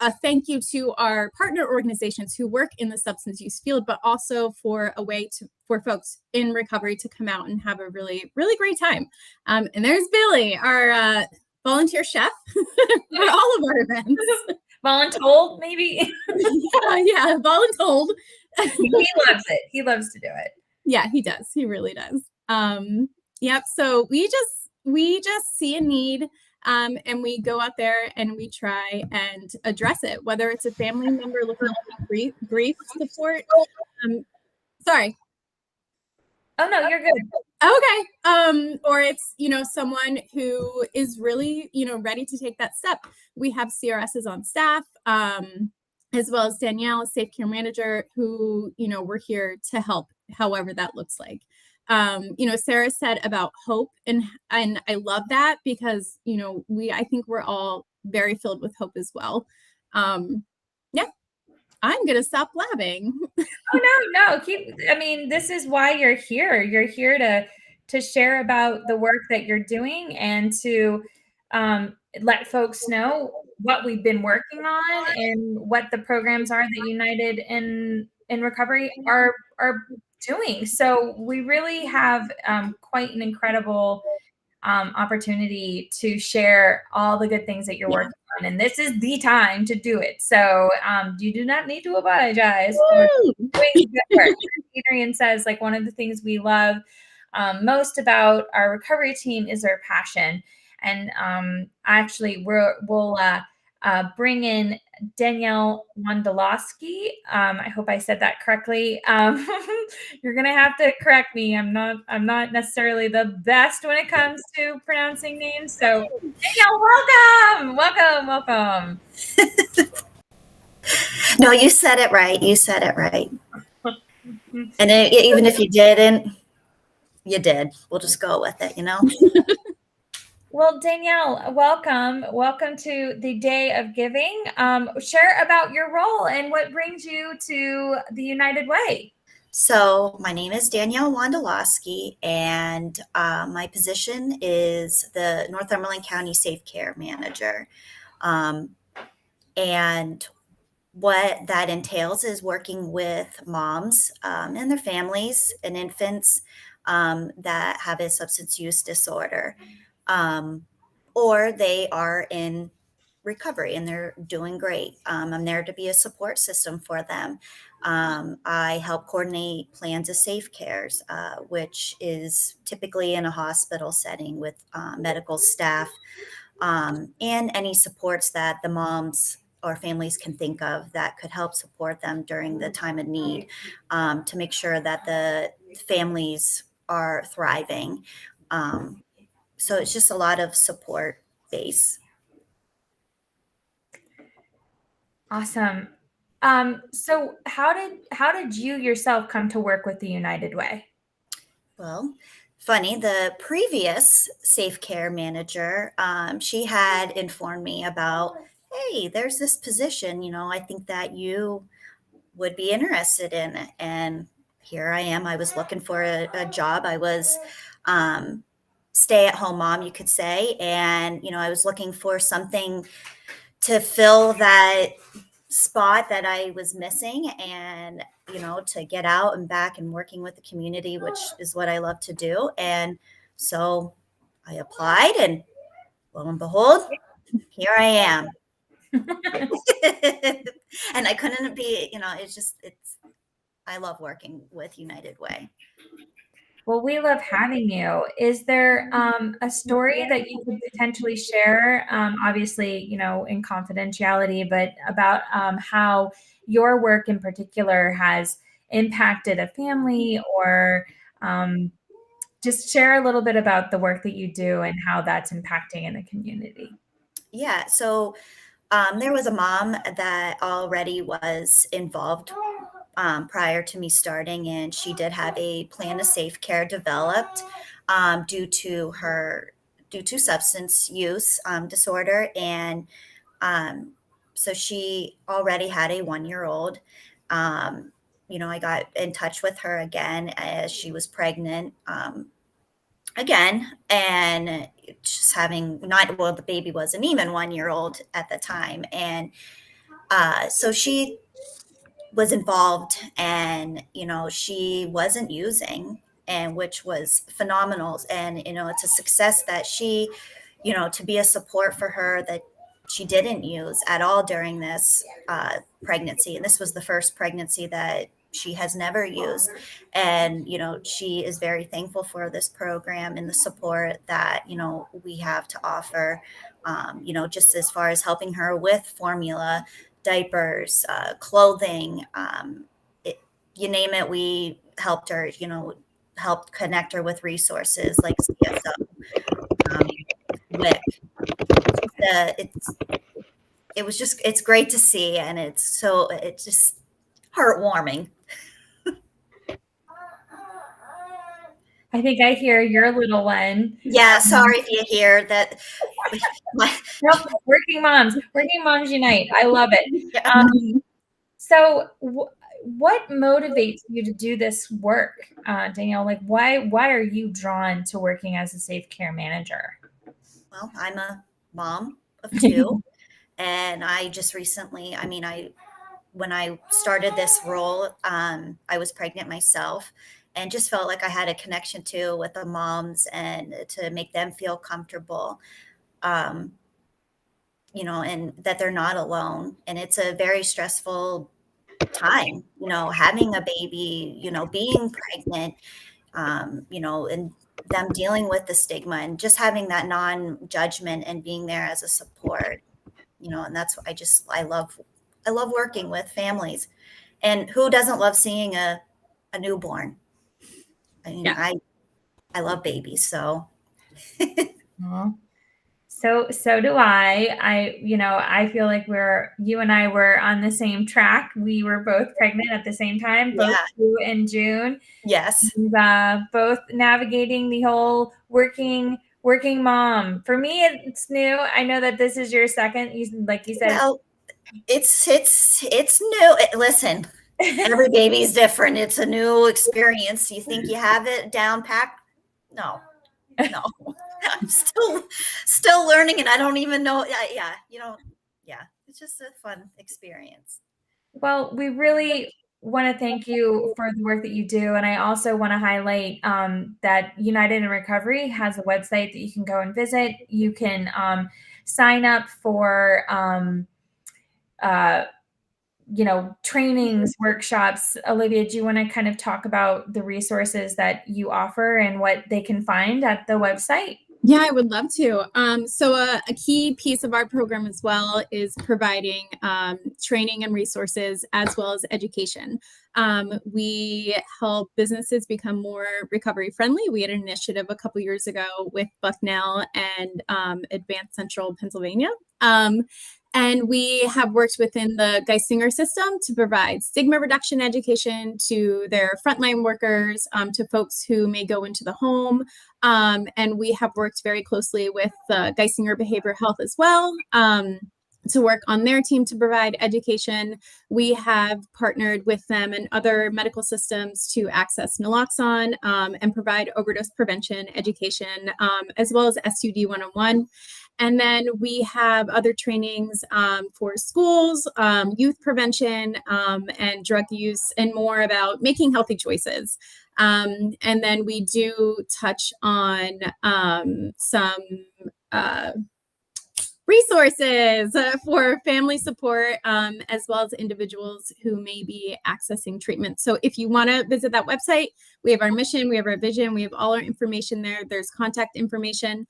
a thank you to our partner organizations who work in the substance use field, but also for a way for folks in recovery to come out and have a really, really great time. And there's Billy, our volunteer chef for all of our events. Voluntold, maybe? yeah, voluntold. He loves it. He loves to do it. Yeah, he does. He really does. Yep. So we just see a need, and we go out there and we try and address it, whether it's a family member looking for grief support. Sorry. Oh no, you're good. Okay. Or it's, someone who is really, ready to take that step. We have CRSs on staff, as well as Danielle, a safe care manager, who, we're here to help however that looks like. Sarah said about hope, and I love that because, I think we're all very filled with hope as well. Yeah, I'm going to stop blabbing. Oh, no. This is why you're here. You're here to share about the work that you're doing and to let folks know what we've been working on and what the programs are that United in Recovery are doing. So we really have quite an incredible opportunity to share all the good things that you're working on. And this is the time to do it. So you do not need to apologize for doing good work. Adrian says, like, one of the things we love most about our recovery team is their passion. And actually, we'll bring in Danielle Wondolowski. I hope I said that correctly. You're gonna have to correct me. I'm not necessarily the best when it comes to pronouncing names. So Danielle, welcome. No, you said it right. And even if you didn't, you did. We'll just go with it, Well, Danielle, welcome to the Day of Giving. Share about your role and what brings you to the United Way. So my name is Danielle Wondolowski, and my position is the Northumberland County Safe Care Manager. And what that entails is working with moms and their families and infants that have a substance use disorder, or they are in recovery and they're doing great. I'm there to be a support system for them. I help coordinate plans of safe cares, which is typically in a hospital setting with medical staff, and any supports that the moms or families can think of that could help support them during the time of need, to make sure that the families are thriving. So it's just a lot of support base. Awesome. So how did you yourself come to work with the United Way? Well, funny, the previous safe care manager, she had informed me about, hey, there's this position, I think that you would be interested in it. And here I am. I was looking for a job. I was stay-at-home mom, you could say. And, I was looking for something to fill that spot that I was missing, and to get out and back and working with the community, which is what I love to do. And so I applied, and lo and behold, here I am. And I couldn't be, I love working with United Way. Well, we love having you. Is there a story that you could potentially share, obviously, in confidentiality, but about how your work in particular has impacted a family, or just share a little bit about the work that you do and how that's impacting in the community? Yeah. So there was a mom that already was involved prior to me starting, and she did have a plan of safe care developed due to substance use disorder. And so she already had a 1-year-old. I got in touch with her again as she was pregnant again, and just having the baby wasn't even 1 year old at the time. And so she was involved, and she wasn't using, and which was phenomenal. And it's a success that she, to be a support for her, that she didn't use at all during this pregnancy. And this was the first pregnancy that she has never used. And she is very thankful for this program and the support that we have to offer, just as far as helping her with formula, diapers, clothing, you name it. We helped her, helped connect her with resources like CSO, WIC. It's great to see, and it's just heartwarming. I think I hear your little one. Yeah, sorry if you hear that. Nope, working moms unite. I love it. So what motivates you to do this work, Danielle? Like, why are you drawn to working as a safe care manager? Well, I'm a mom of two, and I just recently, when I started this role, I was pregnant myself, and just felt like I had a connection too with the moms, and to make them feel comfortable, and that they're not alone. And it's a very stressful time, having a baby, being pregnant, and them dealing with the stigma, and just having that non-judgment and being there as a support, and that's what I love working with families. And who doesn't love seeing a newborn? I love babies, so. So do I. I feel like you and I were on the same track. We were both pregnant at the same time, both due in June. Yes. And, both navigating the whole working mom. For me, it's new. I know that this is your second. Like you said, well, it's new. Listen, every baby's different. It's a new experience. You think you have it down packed? No. I'm still learning, and I don't even know. It's just a fun experience. Well, we really want to thank you for the work that you do. And I also want to highlight that United in Recovery has a website that you can go and visit. You can sign up for trainings, workshops. Olivia, do you want to kind of talk about the resources that you offer and what they can find at the website? Yeah, I would love to. So a key piece of our program as well is providing training and resources as well as education. We help businesses become more recovery friendly. We had an initiative a couple years ago with Bucknell and Advanced Central Pennsylvania. And we have worked within the Geisinger system to provide stigma reduction education to their frontline workers, to folks who may go into the home. And we have worked very closely with Geisinger Behavioral Health as well, to work on their team to provide education. We have partnered with them and other medical systems to access naloxone and provide overdose prevention education, as well as SUD 101. And then we have other trainings for schools, youth prevention, and drug use, and more about making healthy choices. And then we do touch on some resources for family support, as well as individuals who may be accessing treatment. So if you want to visit that website, we have our mission, we have our vision, we have all our information there. There's contact information.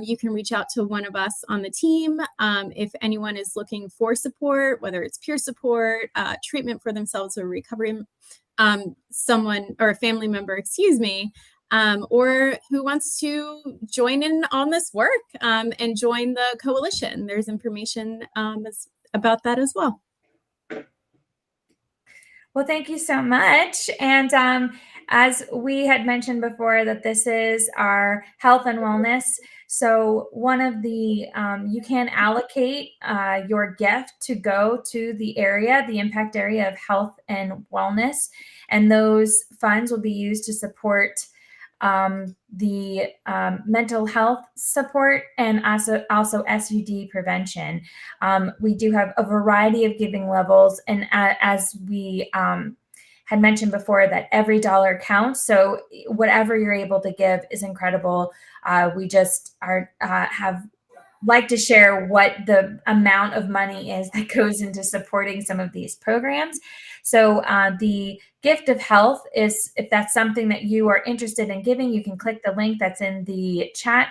You can reach out to one of us on the team if anyone is looking for support, whether it's peer support, treatment for themselves, or recovery, someone or a family member, or who wants to join in on this work and join the coalition. There's information about that as well. Well, thank you so much. And as we had mentioned before, that this is our health and wellness. So one of the, you can allocate your gift to go to the area, the impact area of health and wellness. And those funds will be used to support the mental health support and also SUD prevention. We do have a variety of giving levels. And as we had mentioned before, that every dollar counts. So whatever you're able to give is incredible. We just have like to share what the amount of money is that goes into supporting some of these programs. So the gift of health is, if that's something that you are interested in giving, you can click the link that's in the chat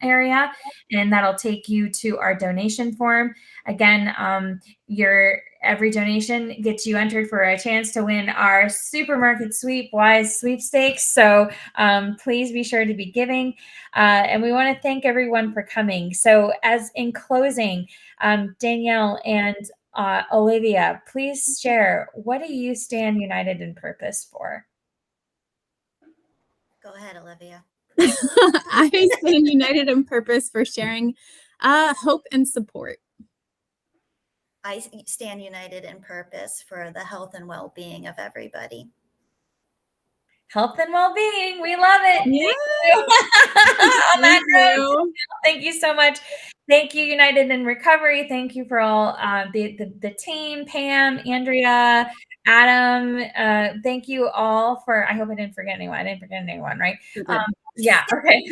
area, and that'll take you to our donation form. Again, every donation gets you entered for a chance to win our Supermarket Sweep Wise sweepstakes. So please be sure to be giving. And we want to thank everyone for coming. So as in closing, Danielle and Olivia, please share, what do you stand united in purpose for? Go ahead, Olivia. I stand united in purpose for sharing hope and support. I stand united in purpose for the health and well-being of everybody. Health and well-being. We love it. Yeah. Thank you. Thank you so much. Thank you, United in Recovery. Thank you for all the team, Pam, Andrea, Adam. Thank you all for, I hope I didn't forget anyone. I didn't forget anyone, right? Yeah. Okay.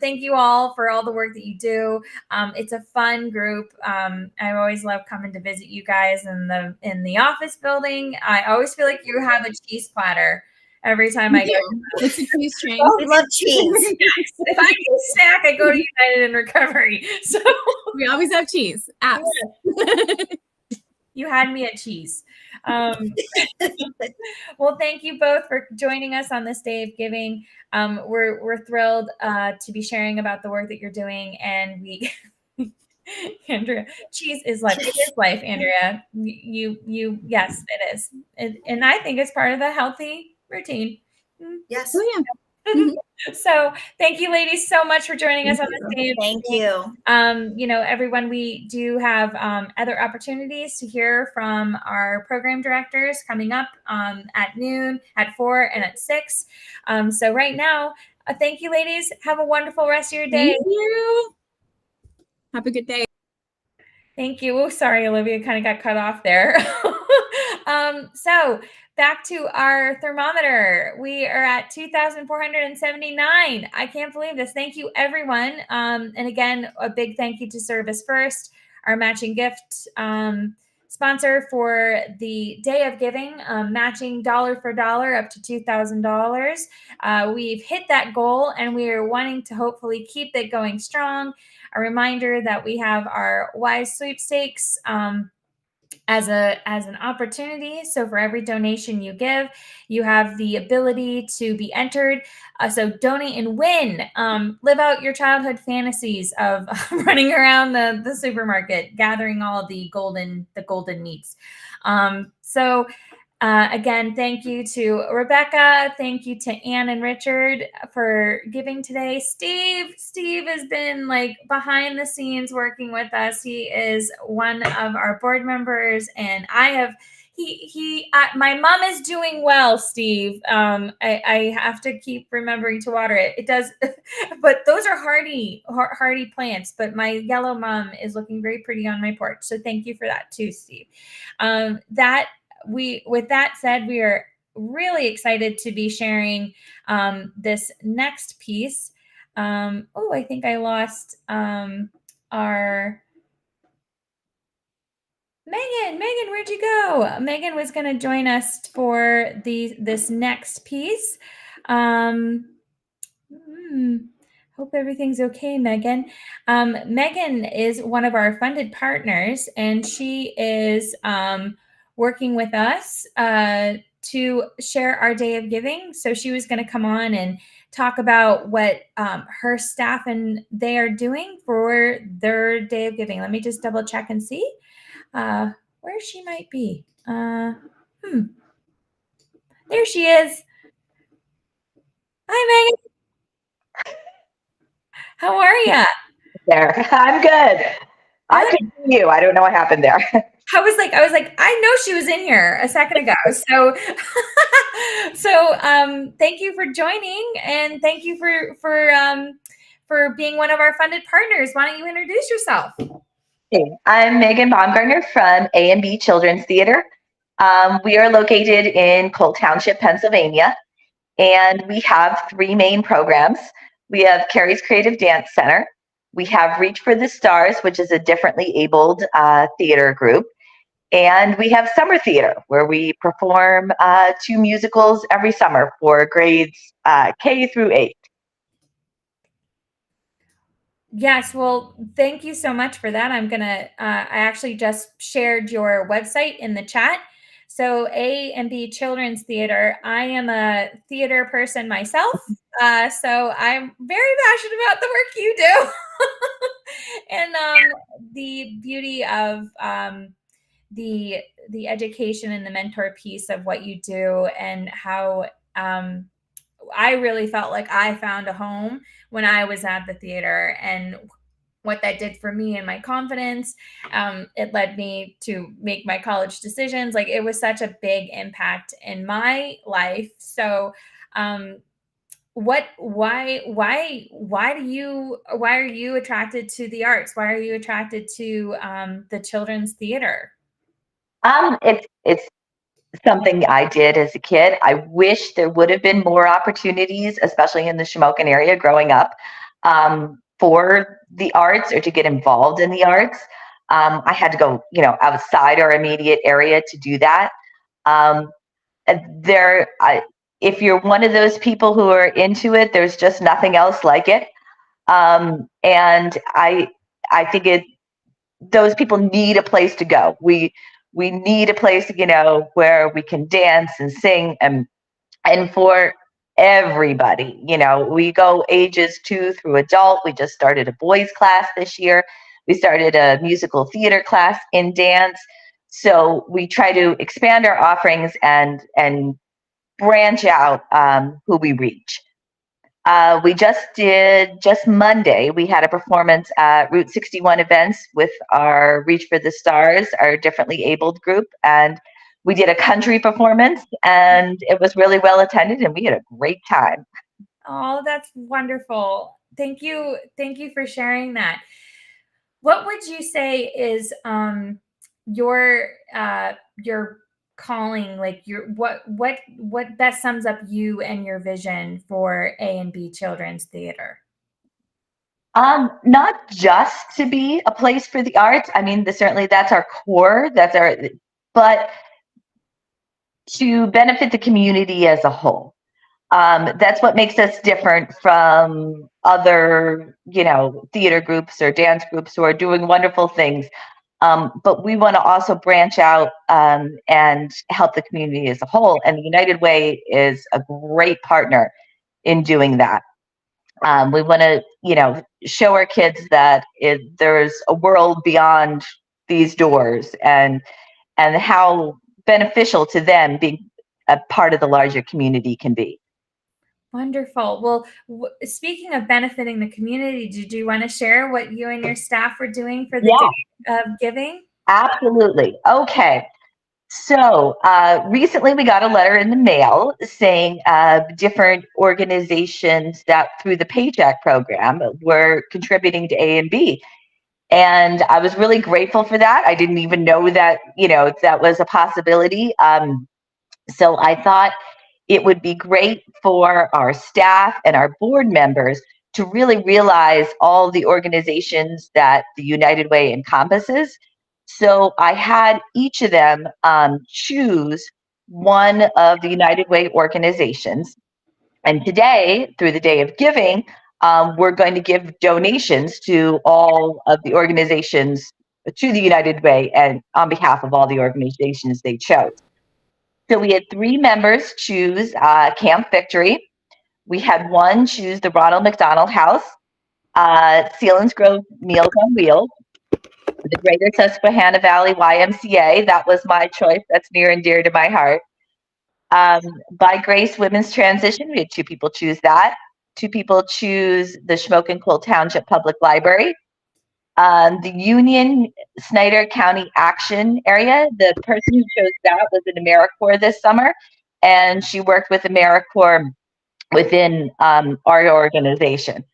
Thank you all for all the work that you do. It's a fun group. I always love coming to visit you guys in the office building. I always feel like you have a cheese platter every time I go. It's a cheese train. We love cheese. If I need a snack, I go to United in Recovery. So we always have cheese. Apps. You had me at cheese. Well, thank you both for joining us on this day of giving. We're thrilled to be sharing about the work that you're doing, and we. Andrea, cheese is life. It is life, Andrea. Yes, it is, and I think it's part of the healthy routine. Yes. Oh, yeah. So thank you, ladies, so much for joining us on this day. Thank you. Everyone, we do have other opportunities to hear from our program directors coming up at noon, at 4, and at 6. So right now, thank you, ladies. Have a wonderful rest of your day. Thank you. Have a good day. Thank you. Oh, sorry, Olivia kind of got cut off there. So back to our thermometer. We are at 2,479. I can't believe this. Thank you, everyone. And again, a big thank you to Service First, our matching gift sponsor for the Day of Giving, matching dollar for dollar up to $2,000. We've hit that goal, and we are wanting to hopefully keep it going strong. A reminder that we have our Wise sweepstakes as an opportunity. So for every donation you give, you have the ability to be entered. So donate and win. Live out your childhood fantasies of running around the supermarket, gathering all the golden meats. Again, thank you to Rebecca. Thank you to Ann and Richard for giving today. Steve has been like behind the scenes working with us. He is one of our board members, and my mom is doing well, Steve. I have to keep remembering to water it. It does, but those are hardy plants. But my yellow mom is looking very pretty on my porch. So thank you for that too, Steve. With that said, we are really excited to be sharing this next piece. I think I lost our Megan. Megan, where'd you go? Megan was going to join us for this next piece. Hope everything's okay, Megan. Megan is one of our funded partners, and she is working with us to share our Day of Giving. So she was going to come on and talk about what her staff and they are doing for their Day of Giving. Let me just double check and see where she might be. There There she is. Hi, Megan. How are you? There. I'm good. I could see you. I don't know what happened there. I was like, I know she was in here a second ago. So, thank you for joining, and thank you for being one of our funded partners. Why don't you introduce yourself? Hey, I'm Megan Baumgartner from A&B Children's Theater. We are located in Cole Township, Pennsylvania, and we have three main programs. We have Carrie's Creative Dance Center. We have Reach for the Stars, which is a differently abled theater group. And we have Summer Theater, where we perform 2 musicals every summer for grades K through 8. Yes, well, thank you so much for that. I actually just shared your website in the chat. So A&B Children's Theater, I am a theater person myself. So I'm very passionate about the work you do. And the beauty of the education and the mentor piece of what you do, and how I really felt like I found a home when I was at the theater, and what that did for me and my confidence. It led me to make my college decisions. Like, it was such a big impact in my life. So, why are you attracted to the arts? Why are you attracted to the children's theater? It's something I did as a kid. I wish there would have been more opportunities, especially in the Shamokin area growing up, for the arts or to get involved in the arts. I had to go, outside our immediate area to do that. If you're one of those people who are into it, there's just nothing else like it. And I think those people need a place to go. We need a place, where we can dance and sing, and for everybody, we go ages 2 through adult. We just started a boys class this year. We started a musical theater class in dance. So we try to expand our offerings and branch out who we reach. We just Monday, we had a performance at Route 61 events with our Reach for the Stars, our differently abled group. And we did a country performance, and it was really well attended, and we had a great time. Oh, that's wonderful. Thank you. Thank you for sharing that. What would you say is your calling, like what best sums up you and your vision for A&B Children's Theater? Not just to be a place for the arts. I mean, certainly that's our core. But to benefit the community as a whole. That's what makes us different from other, theater groups or dance groups who are doing wonderful things. But we want to also branch out and help the community as a whole. And the United Way is a great partner in doing that. We want to, show our kids that there's a world beyond these doors, and how beneficial to them being a part of the larger community can be. Wonderful. Well, speaking of benefiting the community, did you want to share what you and your staff were doing for the Day of Giving? Absolutely. Okay. So recently we got a letter in the mail saying different organizations that through the Paycheck program were contributing to A&B. And I was really grateful for that. I didn't even know that, that was a possibility. So I thought it would be great for our staff and our board members to really realize all the organizations that the United Way encompasses. So I had each of them choose one of the United Way organizations. And today, through the Day of Giving, we're going to give donations to all of the organizations, to the United Way, and on behalf of all the organizations they chose. So we had 3 members choose Camp Victory. We had 1 choose the Ronald McDonald House, Selinsgrove Meals on Wheels, the Greater Susquehanna Valley YMCA. That was my choice. That's near and dear to my heart. By Grace Women's Transition, we had 2 people choose that. 2 people choose the Schmokenkohl Township Public Library. The Union Snyder County Action Area, the person who chose that was an AmeriCorps this summer, and she worked with AmeriCorps within our organization.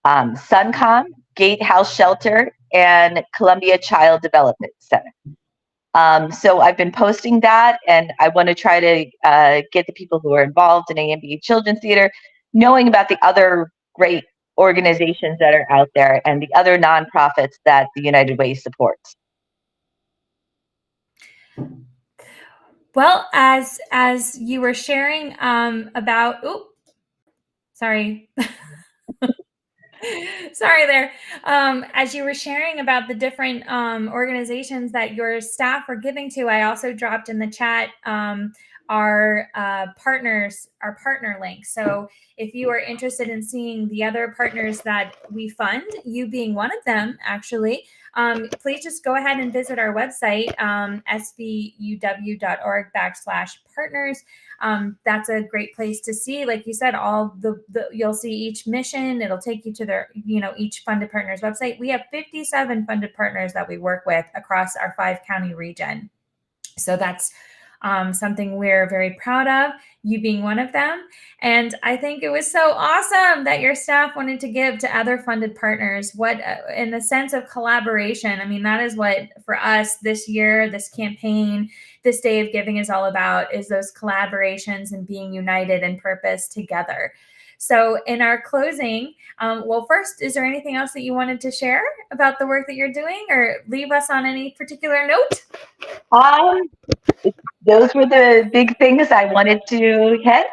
Suncom, Gatehouse Shelter, and Columbia Child Development Center. So I've been posting that, and I want to try to get the people who are involved in AMB Children's Theater knowing about the other great organizations that are out there and the other nonprofits that the United Way supports. Well, as you were sharing about, sorry. Sorry there. As you were sharing about the different organizations that your staff are giving to, I also dropped in the chat our partner link. So if you are interested in seeing the other partners that we fund, you being one of them, actually, please just go ahead and visit our website, svuw.org/partners. That's a great place to see, like you said, all the you'll see each mission. It'll take you to their, each funded partners website. We have 57 funded partners that we work with across our 5-county region. So that's something we're very proud of, you being one of them. And I think it was so awesome that your staff wanted to give to other funded partners. What, in the sense of collaboration, I mean, that is what for us this year, this campaign, this Day of Giving is all about, is those collaborations and being united in purpose together. So in our closing, well, first, is there anything else that you wanted to share about the work that you're doing, or leave us on any particular note? Those were the big things I wanted to hit.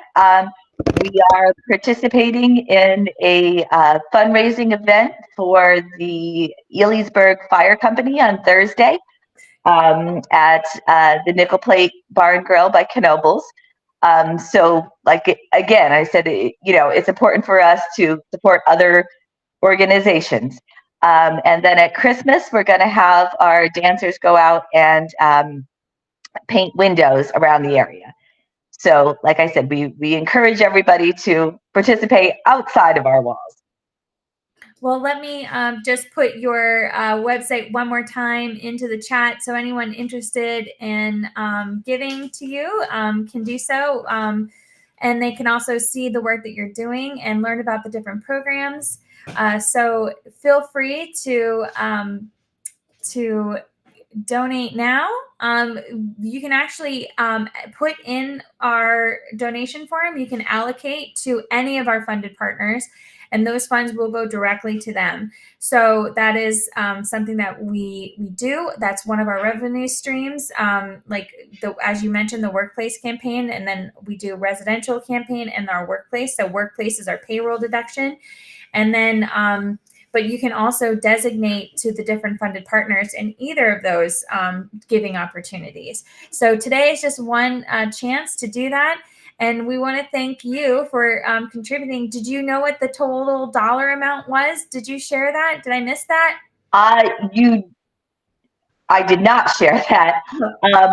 We are participating in a fundraising event for the Elysburg Fire Company on Thursday at the Nickel Plate Bar and Grill by Knoebels. So, like, again, I said, it's important for us to support other organizations. And then at Christmas, we're going to have our dancers go out and paint windows around the area. So, like I said, we encourage everybody to participate outside of our walls. Well, let me just put your website one more time into the chat, so anyone interested in giving to you can do so. And they can also see the work that you're doing and learn about the different programs. So feel free to donate now. You can actually put in our donation form. You can allocate to any of our funded partners, and those funds will go directly to them. So that is something that we do. That's one of our revenue streams. Like as you mentioned, the workplace campaign, and then we do residential campaign and our workplace. So workplace is our payroll deduction, and then but you can also designate to the different funded partners in either of those giving opportunities. So today is just one chance to do that. And we want to thank you for contributing. Did you know what the total dollar amount was? Did you share that? Did I miss that? I did not share that,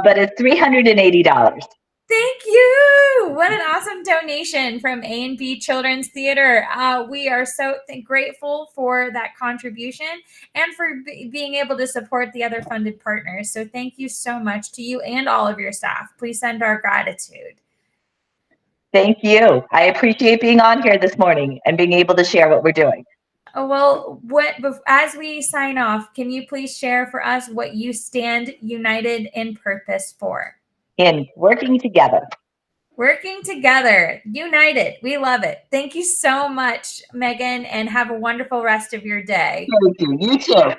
but it's $380. Thank you. What an awesome donation from A&B Children's Theater. We are so grateful for that contribution and for being able to support the other funded partners. So thank you so much to you and all of your staff. Please send our gratitude. Thank you. I appreciate being on here this morning and being able to share what we're doing. Oh, well, as we sign off, can you please share for us what you stand united in purpose for? In working together. Working together, united. We love it. Thank you so much, Megan, and have a wonderful rest of your day. Thank you. You too.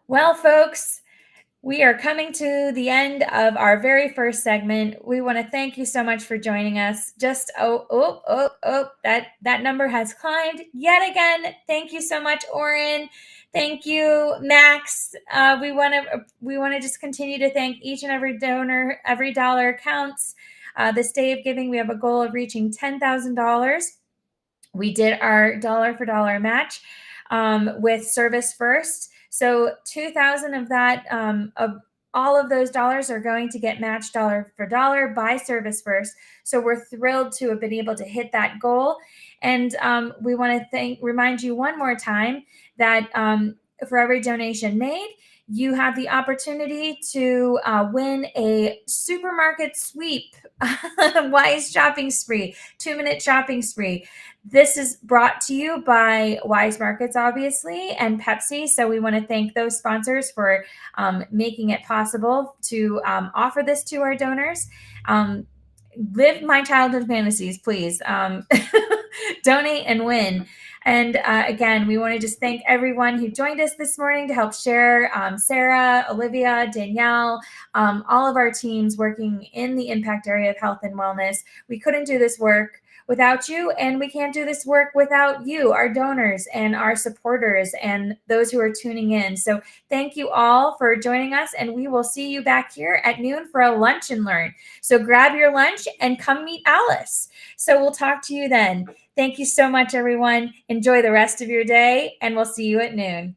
Well, folks, we are coming to the end of our very first segment. We want to thank you so much for joining us. Just that number has climbed yet again. Thank you so much, Oren. Thank you, Max. We want to just continue to thank each and every donor. Every dollar counts. This Day of Giving, we have a goal of reaching $10,000. We did our dollar for dollar match with Service First. So 2,000 of that, of all of those dollars are going to get matched dollar for dollar by Service First. So we're thrilled to have been able to hit that goal. And we want to remind you one more time that for every donation made, you have the opportunity to win a supermarket sweep, Wise shopping spree, 2-minute shopping spree. This is brought to you by Wise Markets, obviously, and Pepsi. So we want to thank those sponsors for making it possible to offer this to our donors. Live my childhood fantasies, please. Donate and win. And again, we want to just thank everyone who joined us this morning to help share. Sarah, Olivia, Danielle, all of our teams working in the impact area of health and wellness. We couldn't do this work without you, and we can't do this work without you, our donors and our supporters and those who are tuning in. So thank you all for joining us, and we will see you back here at noon for a lunch and learn. So grab your lunch and come meet Alice. So we'll talk to you then. Thank you so much, everyone. Enjoy the rest of your day, and we'll see you at noon.